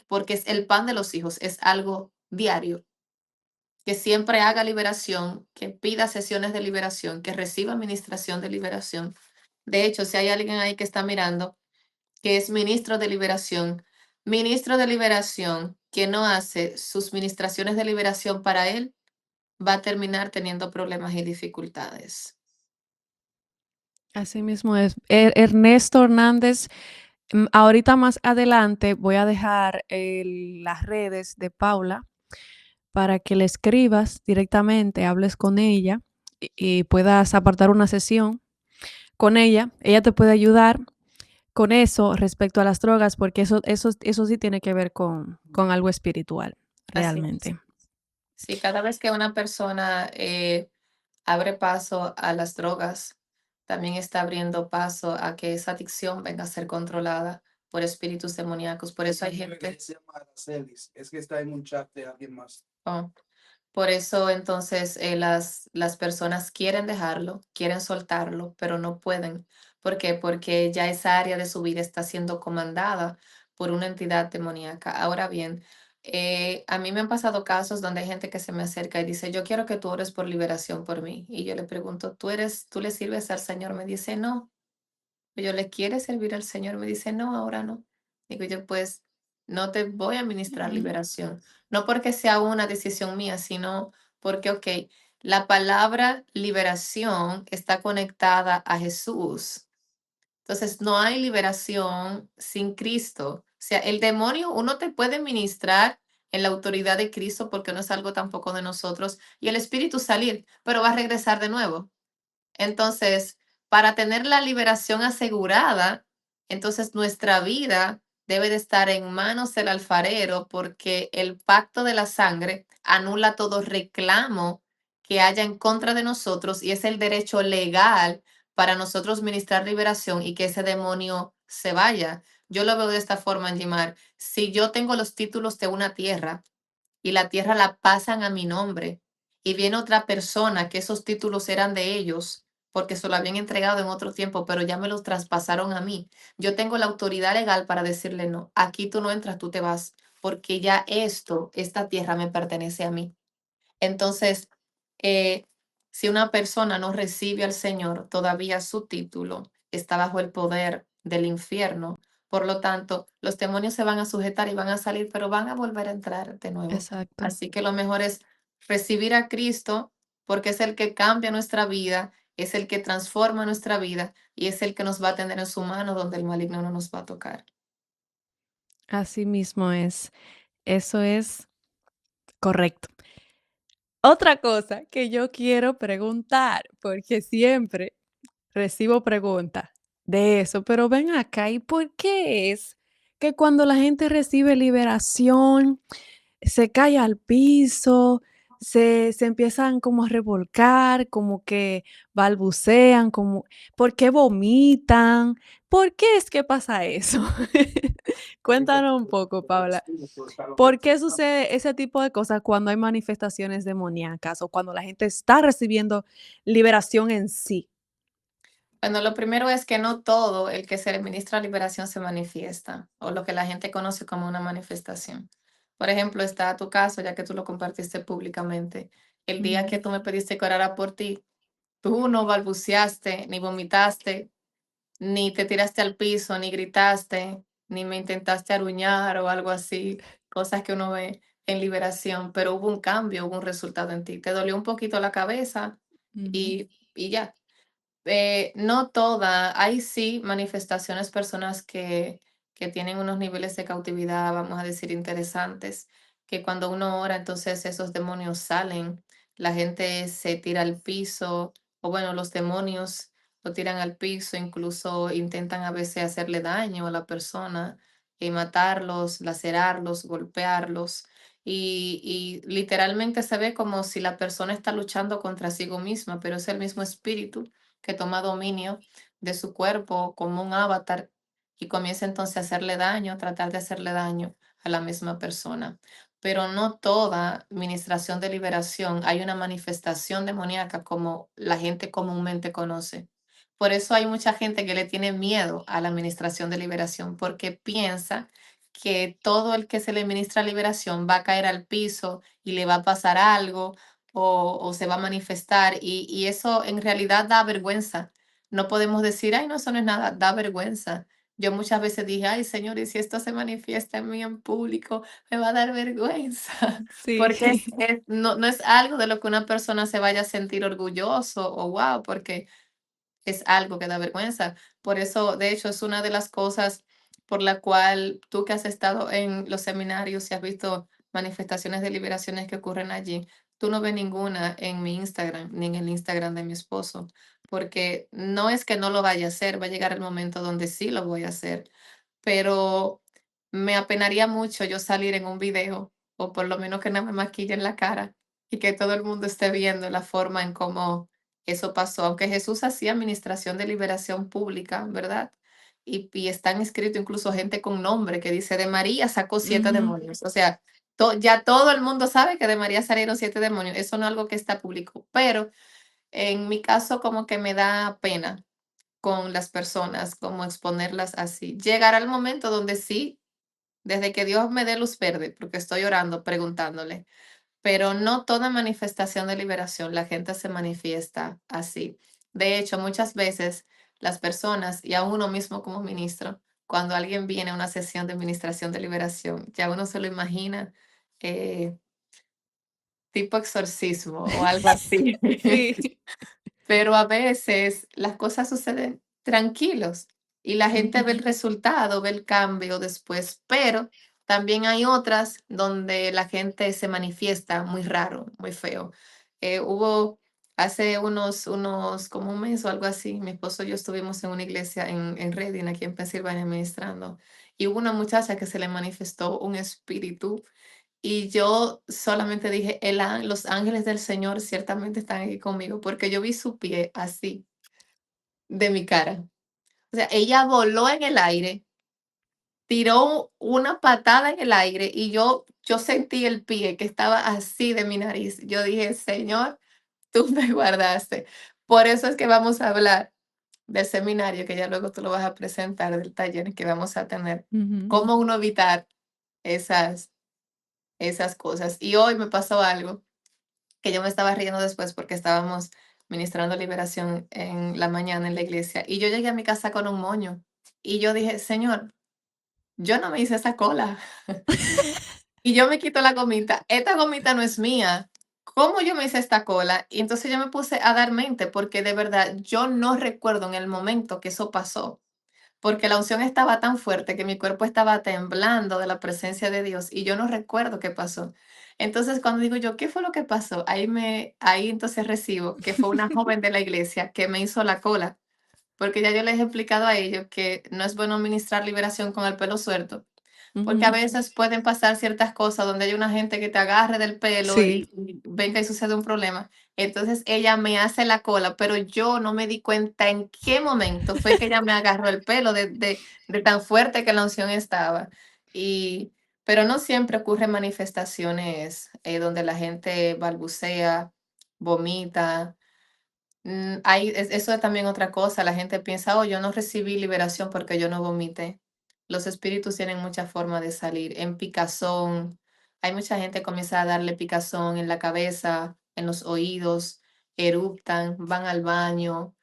porque es el pan de los hijos, es algo diario, que siempre haga liberación, que pida sesiones de liberación, que reciba administración de liberación. De hecho, si hay alguien ahí que está mirando, que es ministro de liberación que no hace sus ministraciones de liberación para él, va a terminar teniendo problemas y dificultades. Así mismo es. Ernesto Hernández, ahorita más adelante voy a dejar las redes de Paula para que le escribas directamente, hables con ella y puedas apartar una sesión con ella. Ella te puede ayudar con eso respecto a las drogas, porque eso sí tiene que ver con algo espiritual, Así es. realmente. Sí, cada vez que una persona abre paso a las drogas, también está abriendo paso a que esa adicción venga a ser controlada por espíritus demoníacos. Por eso hay gente. Se llama Aracelis, es que está en un chat de alguien más. Oh, por eso entonces las personas quieren dejarlo, quieren soltarlo, pero no pueden. ¿Por qué? Porque ya esa área de su vida está siendo comandada por una entidad demoníaca. Ahora bien, a mí me han pasado casos donde hay gente que se me acerca y dice, yo quiero que tú ores por liberación por mí. Y yo le pregunto, tú le sirves al Señor? Me dice, no. Yo le quiere servir al Señor. Me dice, no, ahora no. Digo yo, pues no te voy a ministrar liberación. No porque sea una decisión mía, sino porque, ok, la palabra liberación está conectada a Jesús. Entonces, no hay liberación sin Cristo. O sea, el demonio, uno te puede ministrar en la autoridad de Cristo porque no es algo tampoco de nosotros, y el espíritu salir, pero va a regresar de nuevo. Entonces, para tener la liberación asegurada, entonces nuestra vida debe de estar en manos del alfarero porque el pacto de la sangre anula todo reclamo que haya en contra de nosotros y es el derecho legal para nosotros ministrar liberación y que ese demonio se vaya. Yo lo veo de esta forma, Anjimar. Si yo tengo los títulos de una tierra y la tierra la pasan a mi nombre y viene otra persona que esos títulos eran de ellos porque se lo habían entregado en otro tiempo, pero ya me los traspasaron a mí. Yo tengo la autoridad legal para decirle no, aquí tú no entras, tú te vas, porque ya esta tierra me pertenece a mí. Entonces, eh, si una persona no recibe al Señor, todavía su título está bajo el poder del infierno. Por lo tanto, los demonios se van a sujetar y van a salir, pero van a volver a entrar de nuevo. Exacto. Así que lo mejor es recibir a Cristo porque es el que cambia nuestra vida, es el que transforma nuestra vida y es el que nos va a tener en su mano donde el maligno no nos va a tocar. Así mismo es. Eso es correcto. Otra cosa que yo quiero preguntar, porque siempre recibo preguntas de eso, pero ven acá, ¿y por qué es que cuando la gente recibe liberación se cae al piso, se empiezan como a revolcar, como que balbucean, como ¿por qué vomitan? ¿Por qué es que pasa eso? Cuéntanos un poco, Paula. ¿Por qué sucede ese tipo de cosas cuando hay manifestaciones demoníacas o cuando la gente está recibiendo liberación en sí? Bueno, lo primero es que no todo el que se le ministra liberación se manifiesta, o lo que la gente conoce como una manifestación. Por ejemplo, está tu caso, ya que tú lo compartiste públicamente. El día que Ujú. tú me pediste que orara por ti, tú no balbuceaste, ni vomitaste, ni te tiraste al piso, ni gritaste, ni me intentaste aruñar o algo así, cosas que uno ve en liberación, pero hubo un cambio, hubo un resultado en ti. Te dolió un poquito la cabeza Ujú. y ya. No toda, hay sí manifestaciones, personas que tienen unos niveles de cautividad, vamos a decir, interesantes, que cuando uno ora, entonces esos demonios salen, la gente se tira al piso, o bueno, los demonios lo tiran al piso, incluso intentan a veces hacerle daño a la persona, y matarlos, lacerarlos, golpearlos. Y literalmente se ve como si la persona está luchando contra sí misma, pero es el mismo espíritu que toma dominio de su cuerpo como un avatar y comienza entonces a hacerle daño, tratar de hacerle daño a la misma persona. Pero no toda ministración de liberación hay una manifestación demoníaca como la gente comúnmente conoce. Por eso hay mucha gente que le tiene miedo a la administración de liberación porque piensa que todo el que se le ministra liberación va a caer al piso y le va a pasar algo o se va a manifestar y eso en realidad da vergüenza. No podemos decir, ay, no, eso no es nada, da vergüenza. Yo muchas veces dije, ay, Señor, y si esto se manifiesta en mí en público, me va a dar vergüenza, Sí. porque no es algo de lo que una persona se vaya a sentir orgulloso o wow, porque es algo que da vergüenza. Por eso, de hecho, es una de las cosas por la cual tú que has estado en los seminarios y has visto manifestaciones de liberaciones que ocurren allí, tú no ves ninguna en mi Instagram ni en el Instagram de mi esposo, porque no es que no lo vaya a hacer, va a llegar el momento donde sí lo voy a hacer, pero me apenaría mucho yo salir en un video, o por lo menos que no me maquillen la cara y que todo el mundo esté viendo la forma en cómo eso pasó. Aunque Jesús hacía administración de liberación pública, ¿verdad? Y están escritos incluso gente con nombre que dice, de María sacó 7 Ujú, demonios. O sea, ya todo el mundo sabe que de María salieron 7 demonios. Eso no es algo que está público, pero en mi caso como que me da pena con las personas, como exponerlas así. Llegará el momento donde sí, desde que Dios me dé luz verde, porque estoy orando, preguntándole, pero no toda manifestación de liberación, la gente se manifiesta así. De hecho, muchas veces las personas, y a uno mismo como ministro, cuando alguien viene a una sesión de administración de liberación, ya uno se lo imagina eh, tipo exorcismo o algo así. sí. Pero a veces las cosas suceden tranquilos y la gente ve el Ujú, resultado, ve el cambio después, pero también hay otras donde la gente se manifiesta muy raro, muy feo. Hubo hace como un mes o algo así, mi esposo y yo estuvimos en una iglesia en Reading, aquí en Pensilvania, ministrando, y hubo una muchacha que se le manifestó un espíritu y yo solamente dije, los ángeles del Señor ciertamente están aquí conmigo, porque yo vi su pie así, de mi cara. O sea, ella voló en el aire, tiró una patada en el aire y yo sentí el pie que estaba así de mi nariz. Yo dije, Señor, tú me guardaste. Por eso es que vamos a hablar del seminario, que ya luego tú lo vas a presentar, del taller que vamos a tener. ujú. Cómo uno evitar esas, esas cosas. Y hoy me pasó algo que yo me estaba riendo después porque estábamos ministrando liberación en la mañana en la iglesia y yo llegué a mi casa con un moño y yo dije, Señor, yo no me hice esa cola y yo me quito la gomita, esta gomita no es mía. ¿Cómo yo me hice esta cola? Y entonces yo me puse a dar mente porque de verdad yo no recuerdo en el momento que eso pasó porque la unción estaba tan fuerte que mi cuerpo estaba temblando de la presencia de Dios y yo no recuerdo qué pasó. Entonces, cuando digo yo, ¿qué fue lo que pasó? Ahí entonces recibo que fue una joven de la iglesia que me hizo la cola, porque ya yo les he explicado a ellos que no es bueno ministrar liberación con el pelo suelto, porque a Ujú. veces pueden pasar ciertas cosas donde hay una gente que te agarre del pelo Sí. y venga y sucede un problema. Entonces ella me hace la cola, pero yo no me di cuenta en qué momento fue que ella me agarró el pelo de tan fuerte que la unción estaba. Y, pero no siempre ocurren manifestaciones donde la gente balbucea, vomita. Eso es también otra cosa. La gente piensa, oh, yo no recibí liberación porque yo no vomité. Los espíritus tienen muchas formas de salir. En picazón. Hay mucha gente que comienza a darle picazón en la cabeza, en los oídos, eruptan, van al baño,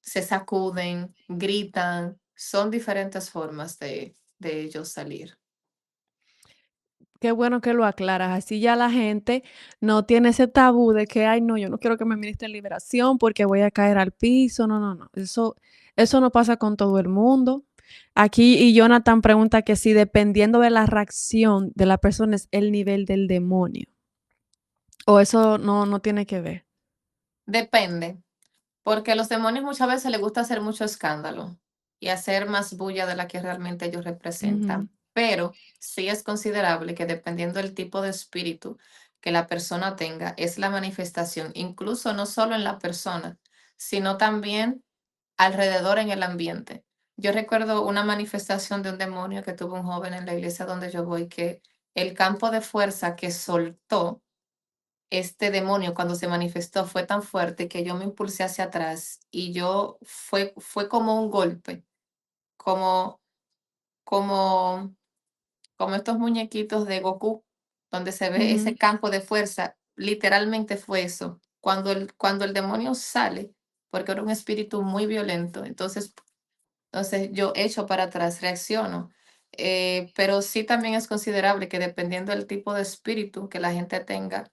se sacuden, gritan. Son diferentes formas de ellos salir. Qué bueno que lo aclaras, así ya la gente no tiene ese tabú de que: "Ay, no, yo no quiero que me ministren liberación porque voy a caer al piso". No, no, no, eso no pasa con todo el mundo. Aquí, y Jonathan pregunta que si dependiendo de la reacción de la persona es el nivel del demonio, o eso no tiene que ver. Depende. Porque a los demonios muchas veces les gusta hacer mucho escándalo y hacer más bulla de la que realmente ellos Ujú, representan. Pero sí es considerable que dependiendo del tipo de espíritu que la persona tenga, es la manifestación, incluso no solo en la persona, sino también alrededor en el ambiente. Yo recuerdo una manifestación de un demonio que tuvo un joven en la iglesia donde yo voy, que el campo de fuerza que soltó este demonio cuando se manifestó fue tan fuerte que yo me impulsé hacia atrás y fue como un golpe, como, como, como estos muñequitos de Goku, donde se ve ese ujú. campo de fuerza, literalmente fue eso. Cuando el demonio sale, porque era un espíritu muy violento, entonces yo echo para atrás, reacciono. Pero sí también es considerable que dependiendo del tipo de espíritu que la gente tenga,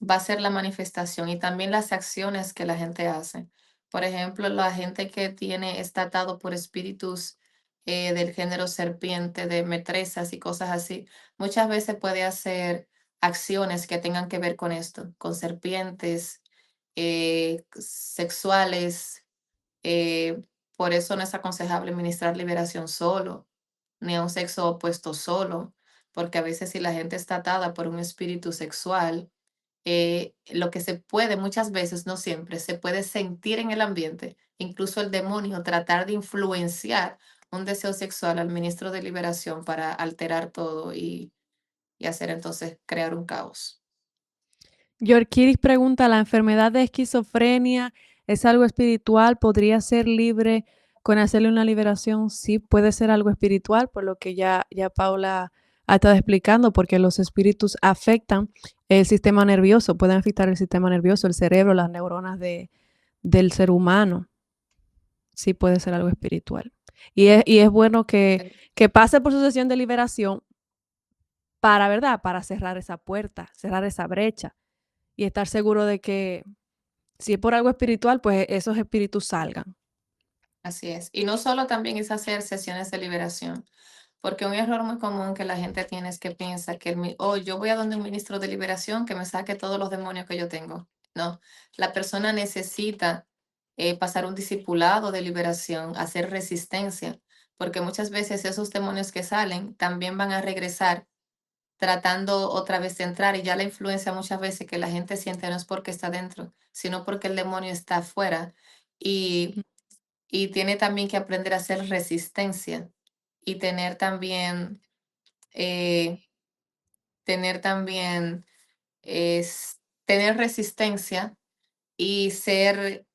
va a ser la manifestación y también las acciones que la gente hace. Por ejemplo, la gente que está atado por espíritus del género serpiente, de metresas y cosas así, muchas veces puede hacer acciones que tengan que ver con esto, con serpientes, sexuales. eh, por eso no es aconsejable ministrar liberación solo, ni a un sexo opuesto solo, porque a veces si la gente está atada por un espíritu sexual, lo que se puede muchas veces, no siempre, se puede sentir en el ambiente, incluso el demonio tratar de influenciar un deseo sexual al ministro de liberación para alterar todo y hacer entonces crear un caos. Yorkiris pregunta, ¿la enfermedad de esquizofrenia es algo espiritual? ¿Podría ser libre con hacerle una liberación? Sí, puede ser algo espiritual, por lo que ya Paula ha estado explicando, porque los espíritus afectan el sistema nervioso, pueden afectar el sistema nervioso, el cerebro, las neuronas del ser humano. Sí puede ser algo espiritual. Y es bueno que pase por su sesión de liberación para, ¿verdad? Para cerrar esa puerta, cerrar esa brecha y estar seguro de que si es por algo espiritual, pues esos espíritus salgan. Así es. Y no solo también es hacer sesiones de liberación, porque un error muy común que la gente tiene es que piensa que oh, yo voy a donde un ministro de liberación que me saque todos los demonios que yo tengo. No, la persona necesita pasar un discipulado de liberación, hacer resistencia, porque muchas veces esos demonios que salen también van a regresar tratando otra vez de entrar y ya la influencia muchas veces que la gente siente no es porque está dentro, sino porque el demonio está afuera. Y Ujú, y tiene también que aprender a hacer resistencia y eh, tener también, tener resistencia y ser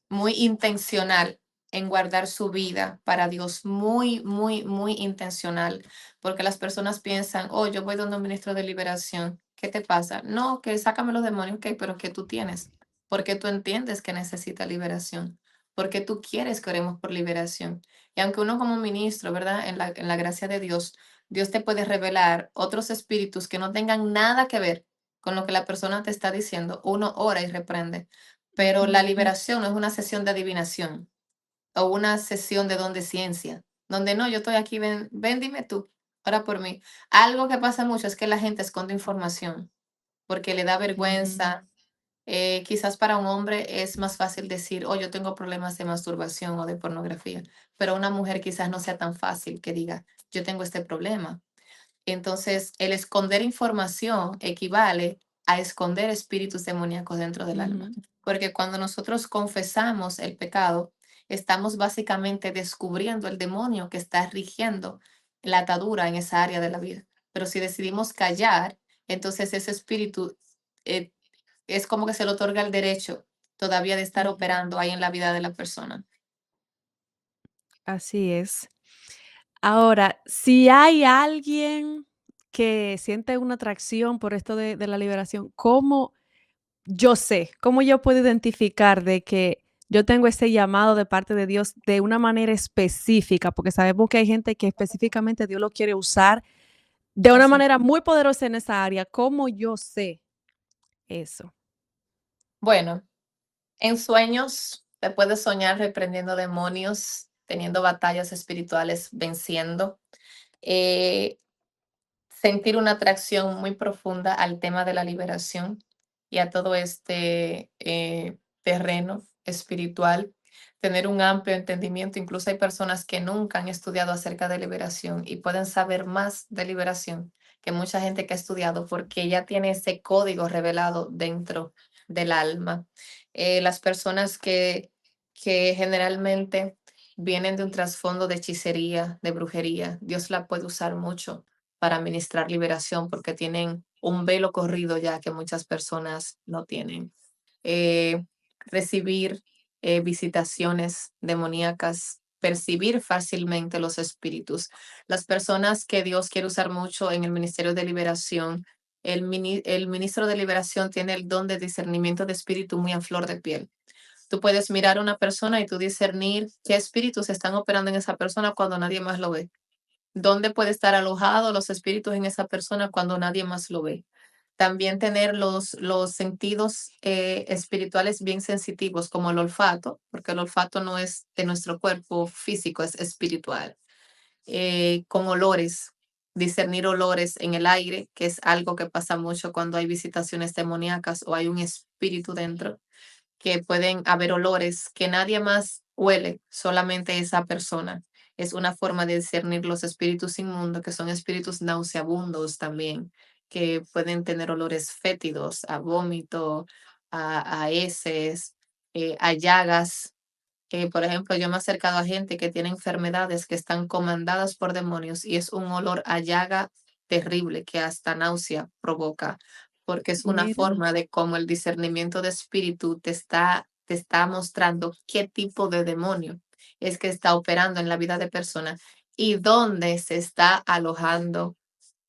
muy intencional en guardar su vida para Dios, muy, muy, muy intencional, porque las personas piensan, oh, yo voy donde un ministro de liberación, ¿qué te pasa? No, que sácame los demonios, ok, pero ¿qué tú tienes? Porque tú entiendes que necesita liberación, porque tú quieres que oremos por liberación. Y aunque uno como ministro, ¿verdad? En la gracia de Dios, Dios te puede revelar otros espíritus que no tengan nada que ver con lo que la persona te está diciendo, uno ora y reprende, pero la ujú, liberación no es una sesión de adivinación o una sesión de don de ciencia, donde no, yo estoy aquí, ven, ven, dime tú, ora por mí. Algo que pasa mucho es que la gente esconde información porque le da ujú, vergüenza. Quizás para un hombre es más fácil decir, oh, yo tengo problemas de masturbación o de pornografía, pero una mujer quizás no sea tan fácil que diga, yo tengo este problema. Entonces, el esconder información equivale a esconder espíritus demoníacos dentro del alma, ujú, porque cuando nosotros confesamos el pecado, estamos básicamente descubriendo el demonio que está rigiendo la atadura en esa área de la vida. Pero si decidimos callar, entonces ese espíritu eh, es como que se le otorga el derecho todavía de estar ujú. operando ahí en la vida de la persona. Así es. Ahora, si hay alguien que siente una atracción por esto de la liberación, ¿cómo yo sé, cómo yo puedo identificar de que yo tengo ese llamado de parte de Dios de una manera específica? Porque sabemos que hay gente que específicamente Dios lo quiere usar de una Así. manera muy poderosa en esa área. ¿Cómo yo sé eso? Bueno, en sueños te puedes soñar reprendiendo demonios, teniendo batallas espirituales, venciendo. Eh, Sentir una atracción muy profunda al tema de la liberación y a todo este terreno espiritual, tener un amplio entendimiento. Incluso hay personas que nunca han estudiado acerca de liberación y pueden saber más de liberación que mucha gente que ha estudiado porque ya tiene ese código revelado dentro del alma. Las personas que generalmente vienen de un trasfondo de hechicería, de brujería, Dios la puede usar mucho para ministrar liberación porque tienen un velo corrido ya que muchas personas no tienen. Eh, Recibir visitaciones demoníacas, percibir fácilmente los espíritus. Las personas que Dios quiere usar mucho en el ministerio de liberación, el ministro de liberación tiene el don de discernimiento de espíritu muy a flor de piel. Tú puedes mirar a una persona y tú discernir qué espíritus están operando en esa persona cuando nadie más lo ve. ¿Dónde puede estar alojados los espíritus en esa persona cuando nadie más lo ve? También tener los sentidos espirituales bien sensitivos, como el olfato, porque el olfato no es de nuestro cuerpo físico, es espiritual. Con olores, discernir olores en el aire, que es algo que pasa mucho cuando hay visitaciones demoníacas o hay un espíritu dentro, que pueden haber olores que nadie más huele, solamente esa persona. Es una forma de discernir los espíritus inmundos, que son espíritus nauseabundos también, que pueden tener olores fétidos, a vómito, a heces, a llagas. Por ejemplo, yo me he acercado a gente que tiene enfermedades que están comandadas por demonios y es un olor a llaga terrible que hasta náusea provoca, porque es una Mira, forma de cómo el discernimiento de espíritu te está mostrando qué tipo de demonio es que está operando en la vida de personas y dónde se está alojando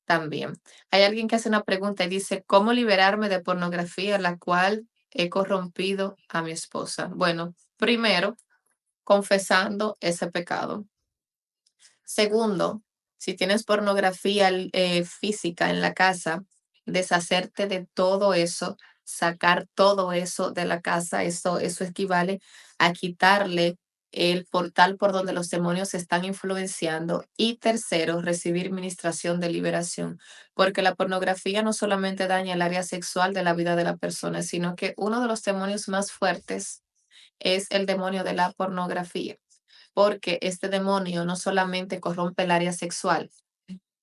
también. Hay alguien que hace una pregunta y dice, ¿cómo liberarme de pornografía, la cual he corrompido a mi esposa? Bueno, primero confesando ese pecado. Segundo, si tienes pornografía física en la casa, deshacerte de todo eso, sacar todo eso de la casa, eso equivale a quitarle el portal por donde los demonios se están influenciando. Y tercero, recibir ministración de liberación, porque la pornografía no solamente daña el área sexual de la vida de la persona, sino que uno de los demonios más fuertes es el demonio de la pornografía, porque este demonio no solamente corrompe el área sexual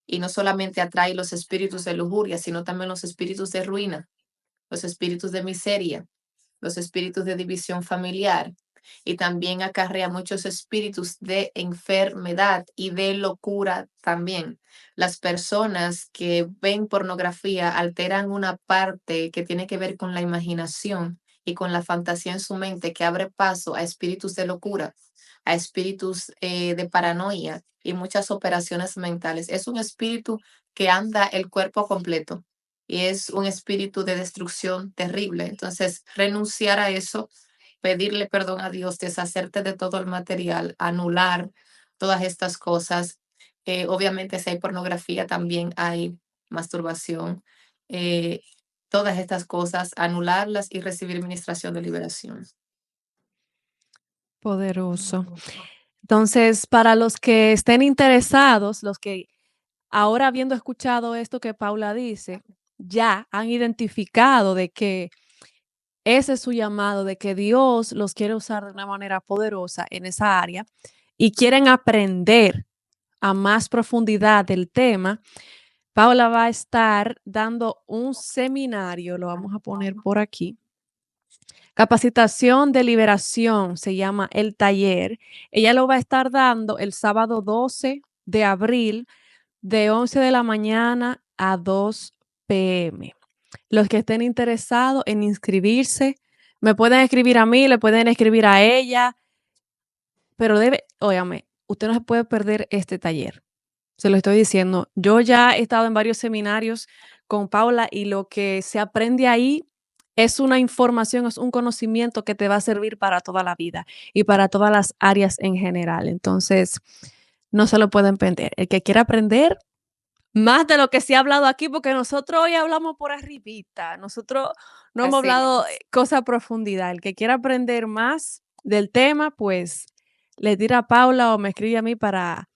y no solamente atrae los espíritus de lujuria, sino también los espíritus de ruina, los espíritus de miseria, los espíritus de división familiar, y también acarrea muchos espíritus de enfermedad y de locura también. Las personas que ven pornografía alteran una parte que tiene que ver con la imaginación y con la fantasía en su mente, que abre paso a espíritus de locura, a espíritus de paranoia y muchas operaciones mentales. Es un espíritu que anda el cuerpo completo y es un espíritu de destrucción terrible. Entonces, renunciar a eso, pedirle perdón a Dios, deshacerte de todo el material, anular todas estas cosas. Obviamente, si hay pornografía, también hay masturbación. eh, Todas estas cosas, anularlas y recibir ministración de liberación. poderoso. Entonces, para los que estén interesados, los que ahora habiendo escuchado esto que Paula dice, ya han identificado de que ese es su llamado, de que Dios los quiere usar de una manera poderosa en esa área y quieren aprender a más profundidad del tema. Paula va a estar dando un seminario, lo vamos a poner por aquí. Capacitación de liberación se llama el taller. Ella lo va a estar dando el sábado 12 de abril de 11 de la mañana a 2 p.m. Los que estén interesados en inscribirse, me pueden escribir a mí, le pueden escribir a ella, pero óyame, usted no se puede perder este taller. Se lo estoy diciendo. Yo ya he estado en varios seminarios con Paula y lo que se aprende ahí es una información, es un conocimiento que te va a servir para toda la vida y para todas las áreas en general. Entonces, no se lo pueden perder. El que quiera aprender más de lo que se ha hablado aquí, porque nosotros hoy hablamos por arribita, nosotros no hemos Así hablado es. cosa a profundidad. El que quiera aprender más del tema, pues le tira a Paula o me escribe a mí para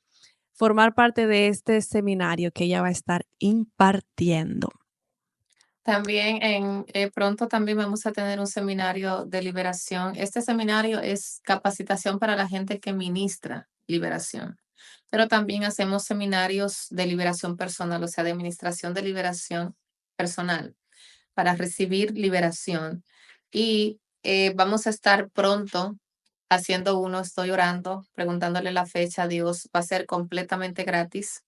formar parte de este seminario que ella va a estar impartiendo. También pronto también vamos a tener un seminario de liberación. Este seminario es capacitación para la gente que ministra liberación, pero también hacemos seminarios de liberación personal, o sea, de administración de liberación personal para recibir liberación. Y vamos a estar pronto haciendo uno, estoy orando, preguntándole la fecha a Dios, va a ser completamente gratis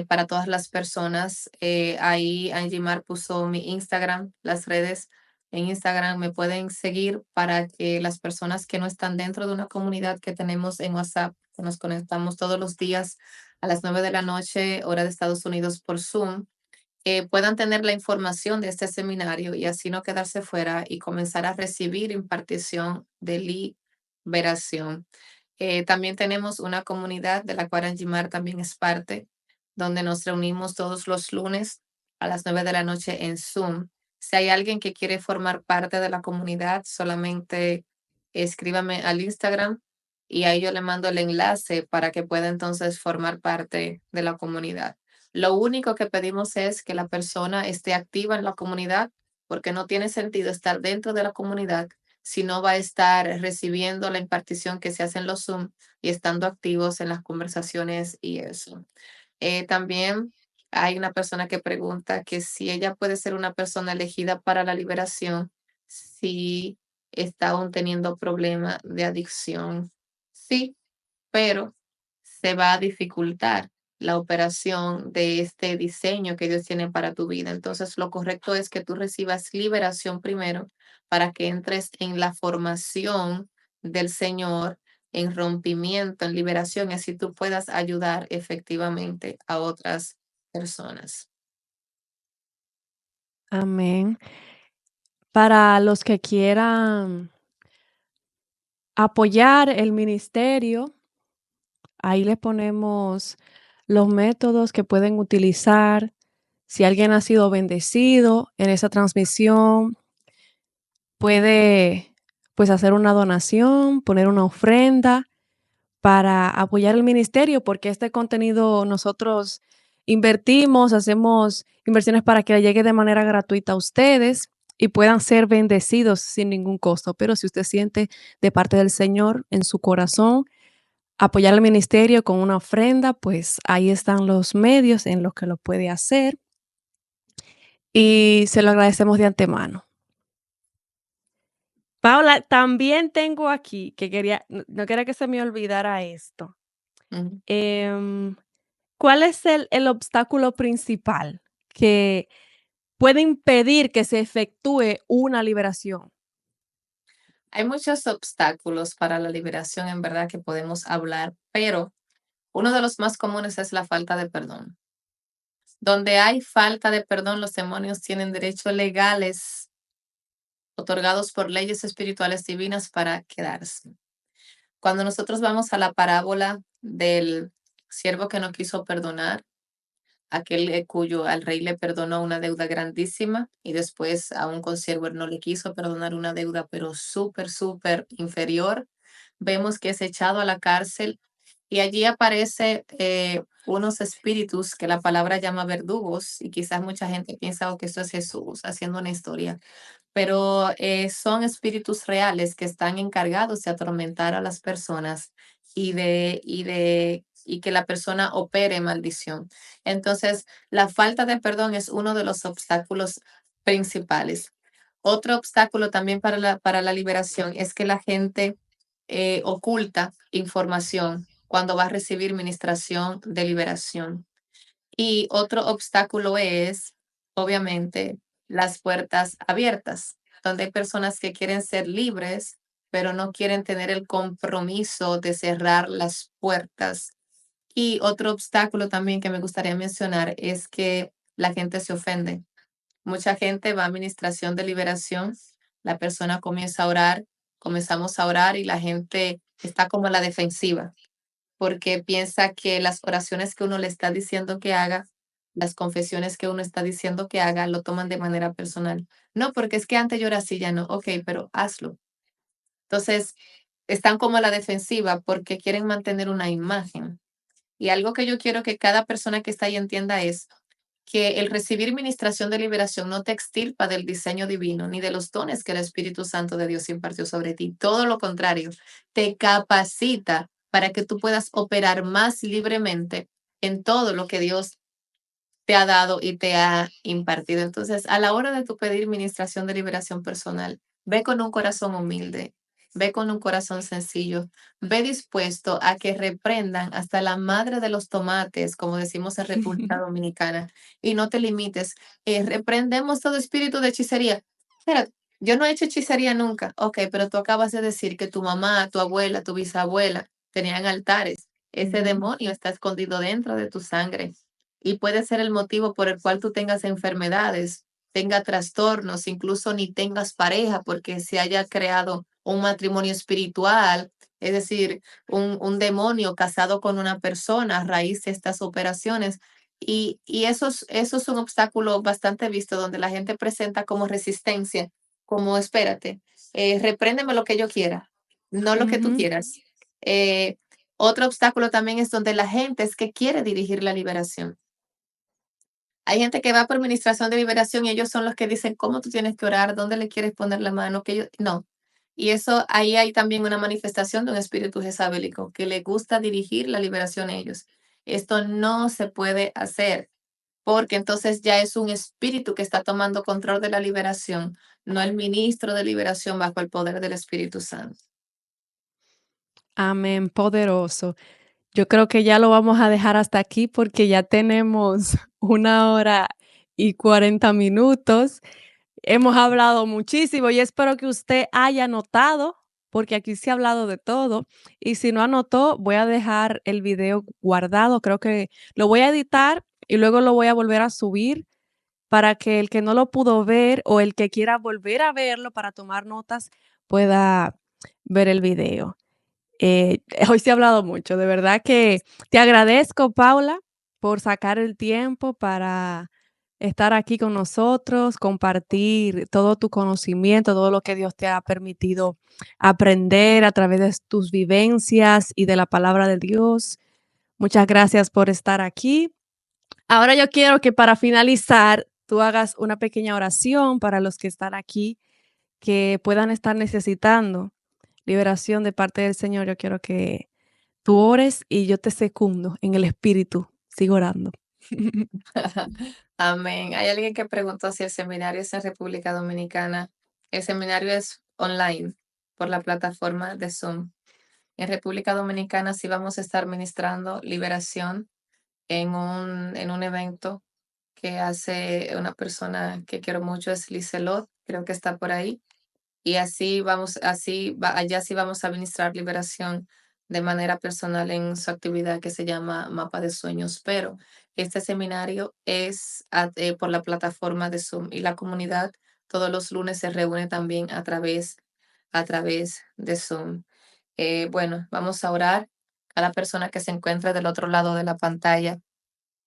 para todas las personas. Ahí Angie Mar puso mi Instagram, las redes en Instagram me pueden seguir para que las personas que no están dentro de una comunidad que tenemos en WhatsApp, que nos conectamos todos los días a las 9 de la noche, hora de Estados Unidos por Zoom, puedan tener la información de este seminario y así no quedarse fuera y comenzar a recibir impartición de liberación. También tenemos una comunidad de la cual Angie también es parte, donde nos reunimos todos los lunes a las 9 de la noche en Zoom. Si hay alguien que quiere formar parte de la comunidad, solamente escríbame al Instagram y ahí yo le mando el enlace para que pueda entonces formar parte de la comunidad. Lo único que pedimos es que la persona esté activa en la comunidad, porque no tiene sentido estar dentro de la comunidad si no va a estar recibiendo la impartición que se hace en los Zoom y estando activos en las conversaciones y eso. También hay una persona que pregunta que si ella puede ser una persona elegida para la liberación si está aún teniendo problemas de adicción. Sí, pero se va a dificultar la operación de este diseño que Dios tiene para tu vida. Entonces, lo correcto es que tú recibas liberación primero para que entres en la formación del Señor, en rompimiento, en liberación, y así tú puedas ayudar efectivamente a otras personas. Amén. Para los que quieran apoyar el ministerio, ahí le ponemos los métodos que pueden utilizar. Si alguien ha sido bendecido en esa transmisión, puede, pues, hacer una donación, poner una ofrenda para apoyar el ministerio, porque este contenido nosotros invertimos, hacemos inversiones para que le llegue de manera gratuita a ustedes y puedan ser bendecidos sin ningún costo. Pero si usted siente de parte del Señor en su corazón apoyar al ministerio con una ofrenda, pues ahí están los medios en los que lo puede hacer y se lo agradecemos de antemano. Paula, también tengo aquí que no quería que se me olvidara esto. Ujú. Em, ¿Cuál es el obstáculo principal que puede impedir que se efectúe una liberación? Hay muchos obstáculos para la liberación, en verdad, que podemos hablar, pero uno de los más comunes es la falta de perdón. Donde hay falta de perdón, los demonios tienen derechos legales otorgados por leyes espirituales divinas para quedarse. Cuando nosotros vamos a la parábola del siervo que no quiso perdonar, aquel cuyo al rey le perdonó una deuda grandísima y después a un consiervo él no le quiso perdonar una deuda, pero súper, súper inferior, vemos que es echado a la cárcel y allí aparece unos espíritus que la palabra llama verdugos y quizás mucha gente piensa que esto es Jesús haciendo una historia, pero son espíritus reales que están encargados de atormentar a las personas y que la persona opere maldición. Entonces, la falta de perdón es uno de los obstáculos principales. Otro obstáculo también para la liberación es que la gente oculta información cuando va a recibir ministración de liberación. Y otro obstáculo es, obviamente, las puertas abiertas, donde hay personas que quieren ser libres, pero no quieren tener el compromiso de cerrar las puertas. Y otro obstáculo también que me gustaría mencionar es que la gente se ofende. Mucha gente va a administración de liberación, la persona comienza a orar, comenzamos a orar y la gente está como a la defensiva porque piensa que las oraciones que uno le está diciendo que haga, las confesiones que uno está diciendo que haga, lo toman de manera personal. No, porque es que antes yo era así, ya no. Ok, pero hazlo. Entonces, están como a la defensiva porque quieren mantener una imagen. Y algo que yo quiero que cada persona que está ahí entienda es que el recibir ministración de liberación no te extirpa del diseño divino ni de los dones que el Espíritu Santo de Dios impartió sobre ti. Todo lo contrario, te capacita para que tú puedas operar más libremente en todo lo que Dios te ha dado y te ha impartido. Entonces, a la hora de tu pedir ministración de liberación personal, ve con un corazón humilde, ve con un corazón sencillo, ve dispuesto a que reprendan hasta la madre de los tomates, como decimos en República Dominicana, y no te limites. Reprendemos todo espíritu de hechicería. Espera, yo no he hecho hechicería nunca. Ok, pero tú acabas de decir que tu mamá, tu abuela, tu bisabuela tenían altares. Ese demonio está escondido dentro de tu sangre y puede ser el motivo por el cual tú tengas enfermedades, tenga trastornos, incluso ni tengas pareja porque se haya creado un matrimonio espiritual, es decir, un demonio casado con una persona a raíz de estas operaciones. Y eso es un obstáculo bastante visto donde la gente presenta como resistencia, como espérate, repréndeme lo que yo quiera, no lo que tú Ujú. quieras. Eh, Otro obstáculo también es donde la gente es que quiere dirigir la liberación Hay gente que va por ministración de liberación y ellos son los que dicen cómo tú tienes que orar, dónde le quieres poner la mano, que ellos, no. Y eso, ahí hay también una manifestación de un espíritu jezabelico que le gusta dirigir la liberación a ellos. Esto no se puede hacer porque entonces ya es un espíritu que está tomando control de la liberación, no el ministro de liberación bajo el poder del Espíritu Santo. Amén, poderoso. Yo creo que ya lo vamos a dejar hasta aquí porque ya tenemos 1 hora y 40 minutos. Hemos hablado muchísimo y espero que usted haya notado, porque aquí se ha hablado de todo. Y si no anotó, voy a dejar el video guardado. Creo que lo voy a editar y luego lo voy a volver a subir para que el que no lo pudo ver o el que quiera volver a verlo para tomar notas pueda ver el video. Hoy se ha hablado mucho, de verdad que te agradezco, Paula, por sacar el tiempo para estar aquí con nosotros, compartir todo tu conocimiento, todo lo que Dios te ha permitido aprender a través de tus vivencias y de la palabra de Dios. Muchas gracias por estar aquí. Ahora yo quiero que para finalizar tú hagas una pequeña oración para los que están aquí, que puedan estar necesitando liberación de parte del Señor. Yo quiero que tú ores y yo te secundo en el espíritu. Sigo orando. Amén. Hay alguien que preguntó si el seminario es en República Dominicana. El seminario es online por la plataforma de Zoom. En República Dominicana sí vamos a estar ministrando liberación en un evento que hace una persona que quiero mucho, es Lizelot, creo que está por ahí. Y así vamos, allá sí vamos a administrar liberación de manera personal en su actividad que se llama Mapa de Sueños. Pero este seminario es por la plataforma de Zoom y la comunidad todos los lunes se reúne también a través de Zoom. Bueno, vamos a orar a la persona que se encuentra del otro lado de la pantalla.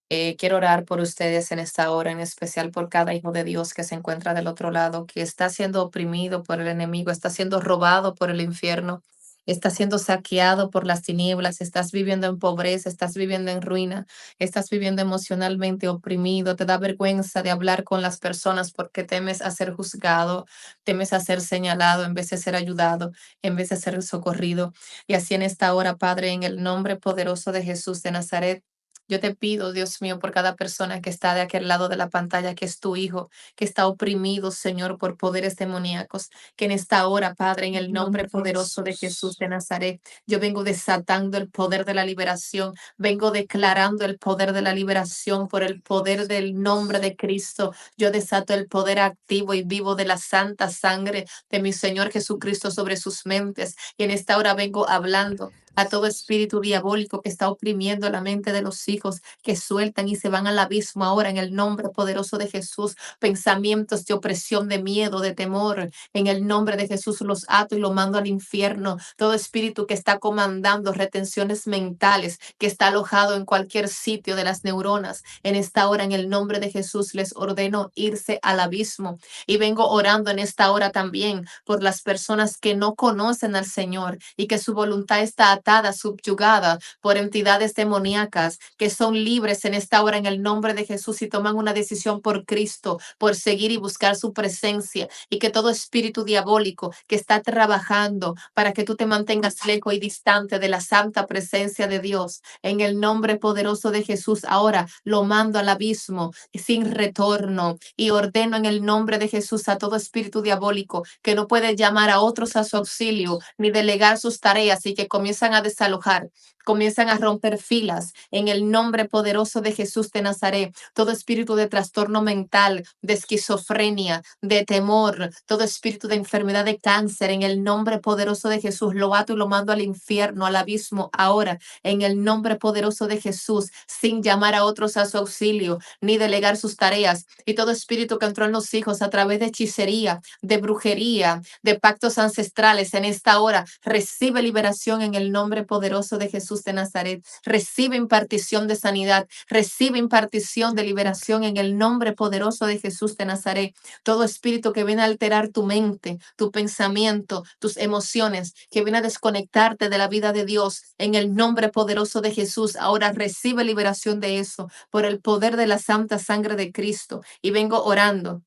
Quiero orar por ustedes en esta hora, en especial por cada hijo de Dios que se encuentra del otro lado, que está siendo oprimido por el enemigo, está siendo robado por el infierno, está siendo saqueado por las tinieblas, estás viviendo en pobreza, estás viviendo en ruina, estás viviendo emocionalmente oprimido, te da vergüenza de hablar con las personas porque temes a ser juzgado, temes a ser señalado en vez de ser ayudado, en vez de ser socorrido. Y así en esta hora, Padre, en el nombre poderoso de Jesús de Nazaret, yo te pido, Dios mío, por cada persona que está de aquel lado de la pantalla, que es tu hijo, que está oprimido, Señor, por poderes demoníacos, que en esta hora, Padre, en el nombre poderoso de Jesús de Nazaret, yo vengo desatando el poder de la liberación, vengo declarando el poder de la liberación por el poder del nombre de Cristo. Yo desato el poder activo y vivo de la santa sangre de mi Señor Jesucristo sobre sus mentes. Y en esta hora vengo hablando a todo espíritu diabólico que está oprimiendo la mente de los hijos, que sueltan y se van al abismo ahora en el nombre poderoso de Jesús. Pensamientos de opresión, de miedo, de temor, en el nombre de Jesús los ato y lo mando al infierno. Todo espíritu que está comandando retenciones mentales, que está alojado en cualquier sitio de las neuronas, en esta hora en el nombre de Jesús les ordeno irse al abismo. Y vengo orando en esta hora también por las personas que no conocen al Señor y que su voluntad está atada, subyugada por entidades demoníacas, que son libres en esta hora en el nombre de Jesús y toman una decisión por Cristo, por seguir y buscar su presencia, y que todo espíritu diabólico que está trabajando para que tú te mantengas lejos y distante de la santa presencia de Dios, en el nombre poderoso de Jesús, ahora lo mando al abismo sin retorno y ordeno en el nombre de Jesús a todo espíritu diabólico que no puede llamar a otros a su auxilio ni delegar sus tareas y que comienzan a desalojar, comienzan a romper filas en el nombre poderoso de Jesús de Nazaret. Todo espíritu de trastorno mental, de esquizofrenia, de temor, todo espíritu de enfermedad de cáncer, en el nombre poderoso de Jesús, lo ato y lo mando al infierno, al abismo, ahora, en el nombre poderoso de Jesús, sin llamar a otros a su auxilio, ni delegar sus tareas. Y todo espíritu que entró en los hijos a través de hechicería, de brujería, de pactos ancestrales, en esta hora, recibe liberación en el nombre poderoso de Jesús Jesús de Nazaret. Recibe impartición de sanidad, recibe impartición de liberación en el nombre poderoso de Jesús de Nazaret. Todo espíritu que viene a alterar tu mente, tu pensamiento, tus emociones, que viene a desconectarte de la vida de Dios, en el nombre poderoso de Jesús, ahora recibe liberación de eso por el poder de la santa sangre de Cristo. Y vengo orando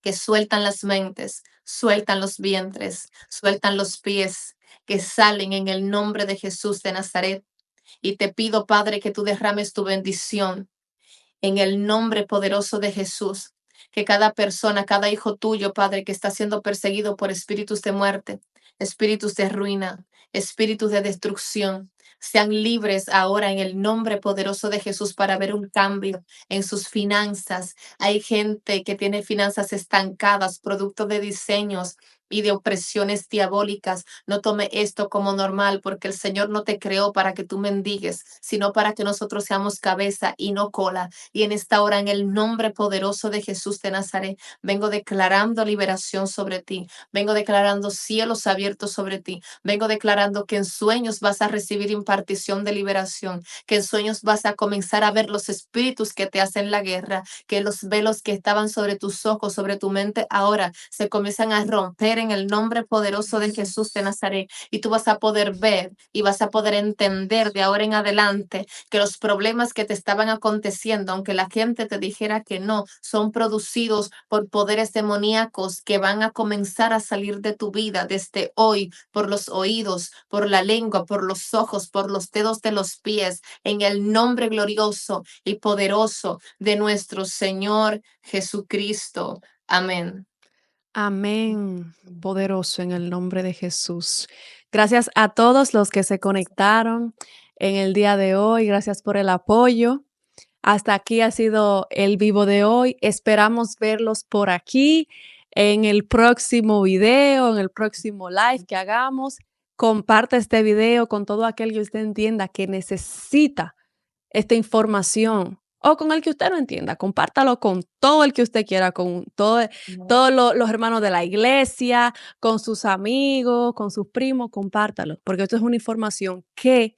que sueltan las mentes, sueltan los vientres, sueltan los pies, que salen en el nombre de Jesús de Nazaret. Y te pido, Padre, que tú derrames tu bendición en el nombre poderoso de Jesús. Que cada persona, cada hijo tuyo, Padre, que está siendo perseguido por espíritus de muerte, espíritus de ruina, espíritus de destrucción, sean libres ahora en el nombre poderoso de Jesús para ver un cambio en sus finanzas. Hay gente que tiene finanzas estancadas, producto de diseños y de opresiones diabólicas. No tome esto como normal, porque el Señor no te creó para que tú mendigues, sino para que nosotros seamos cabeza y no cola. Y en esta hora, en el nombre poderoso de Jesús de Nazaret, vengo declarando liberación sobre ti. Vengo declarando cielos abiertos sobre ti. Vengo declarando que en sueños vas a recibir impartición de liberación, que en sueños vas a comenzar a ver los espíritus que te hacen la guerra, que los velos que estaban sobre tus ojos, sobre tu mente, ahora se comienzan a romper en el nombre poderoso de Jesús de Nazaret. Y tú vas a poder ver y vas a poder entender de ahora en adelante que los problemas que te estaban aconteciendo, aunque la gente te dijera que no, son producidos por poderes demoníacos que van a comenzar a salir de tu vida desde hoy, por los oídos, por la lengua, por los ojos, por los dedos de los pies, en el nombre glorioso y poderoso de nuestro Señor Jesucristo. Amén. Amén, poderoso en el nombre de Jesús. Gracias a todos los que se conectaron en el día de hoy. Gracias por el apoyo. Hasta aquí ha sido el vivo de hoy. Esperamos verlos por aquí en el próximo video, en el próximo live que hagamos. Comparte este video con todo aquel que usted entienda que necesita esta información, o con el que usted no entienda. Compártalo con todo el que usted quiera, con todos los hermanos de la iglesia, con sus amigos, con sus primos. Compártalo, porque esto es una información que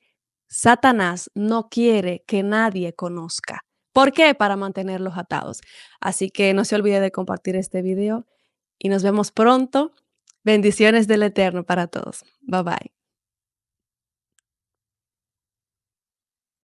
Satanás no quiere que nadie conozca. ¿Por qué? Para mantenerlos atados. Así que no se olvide de compartir este video y nos vemos pronto. Bendiciones del Eterno para todos. Bye bye.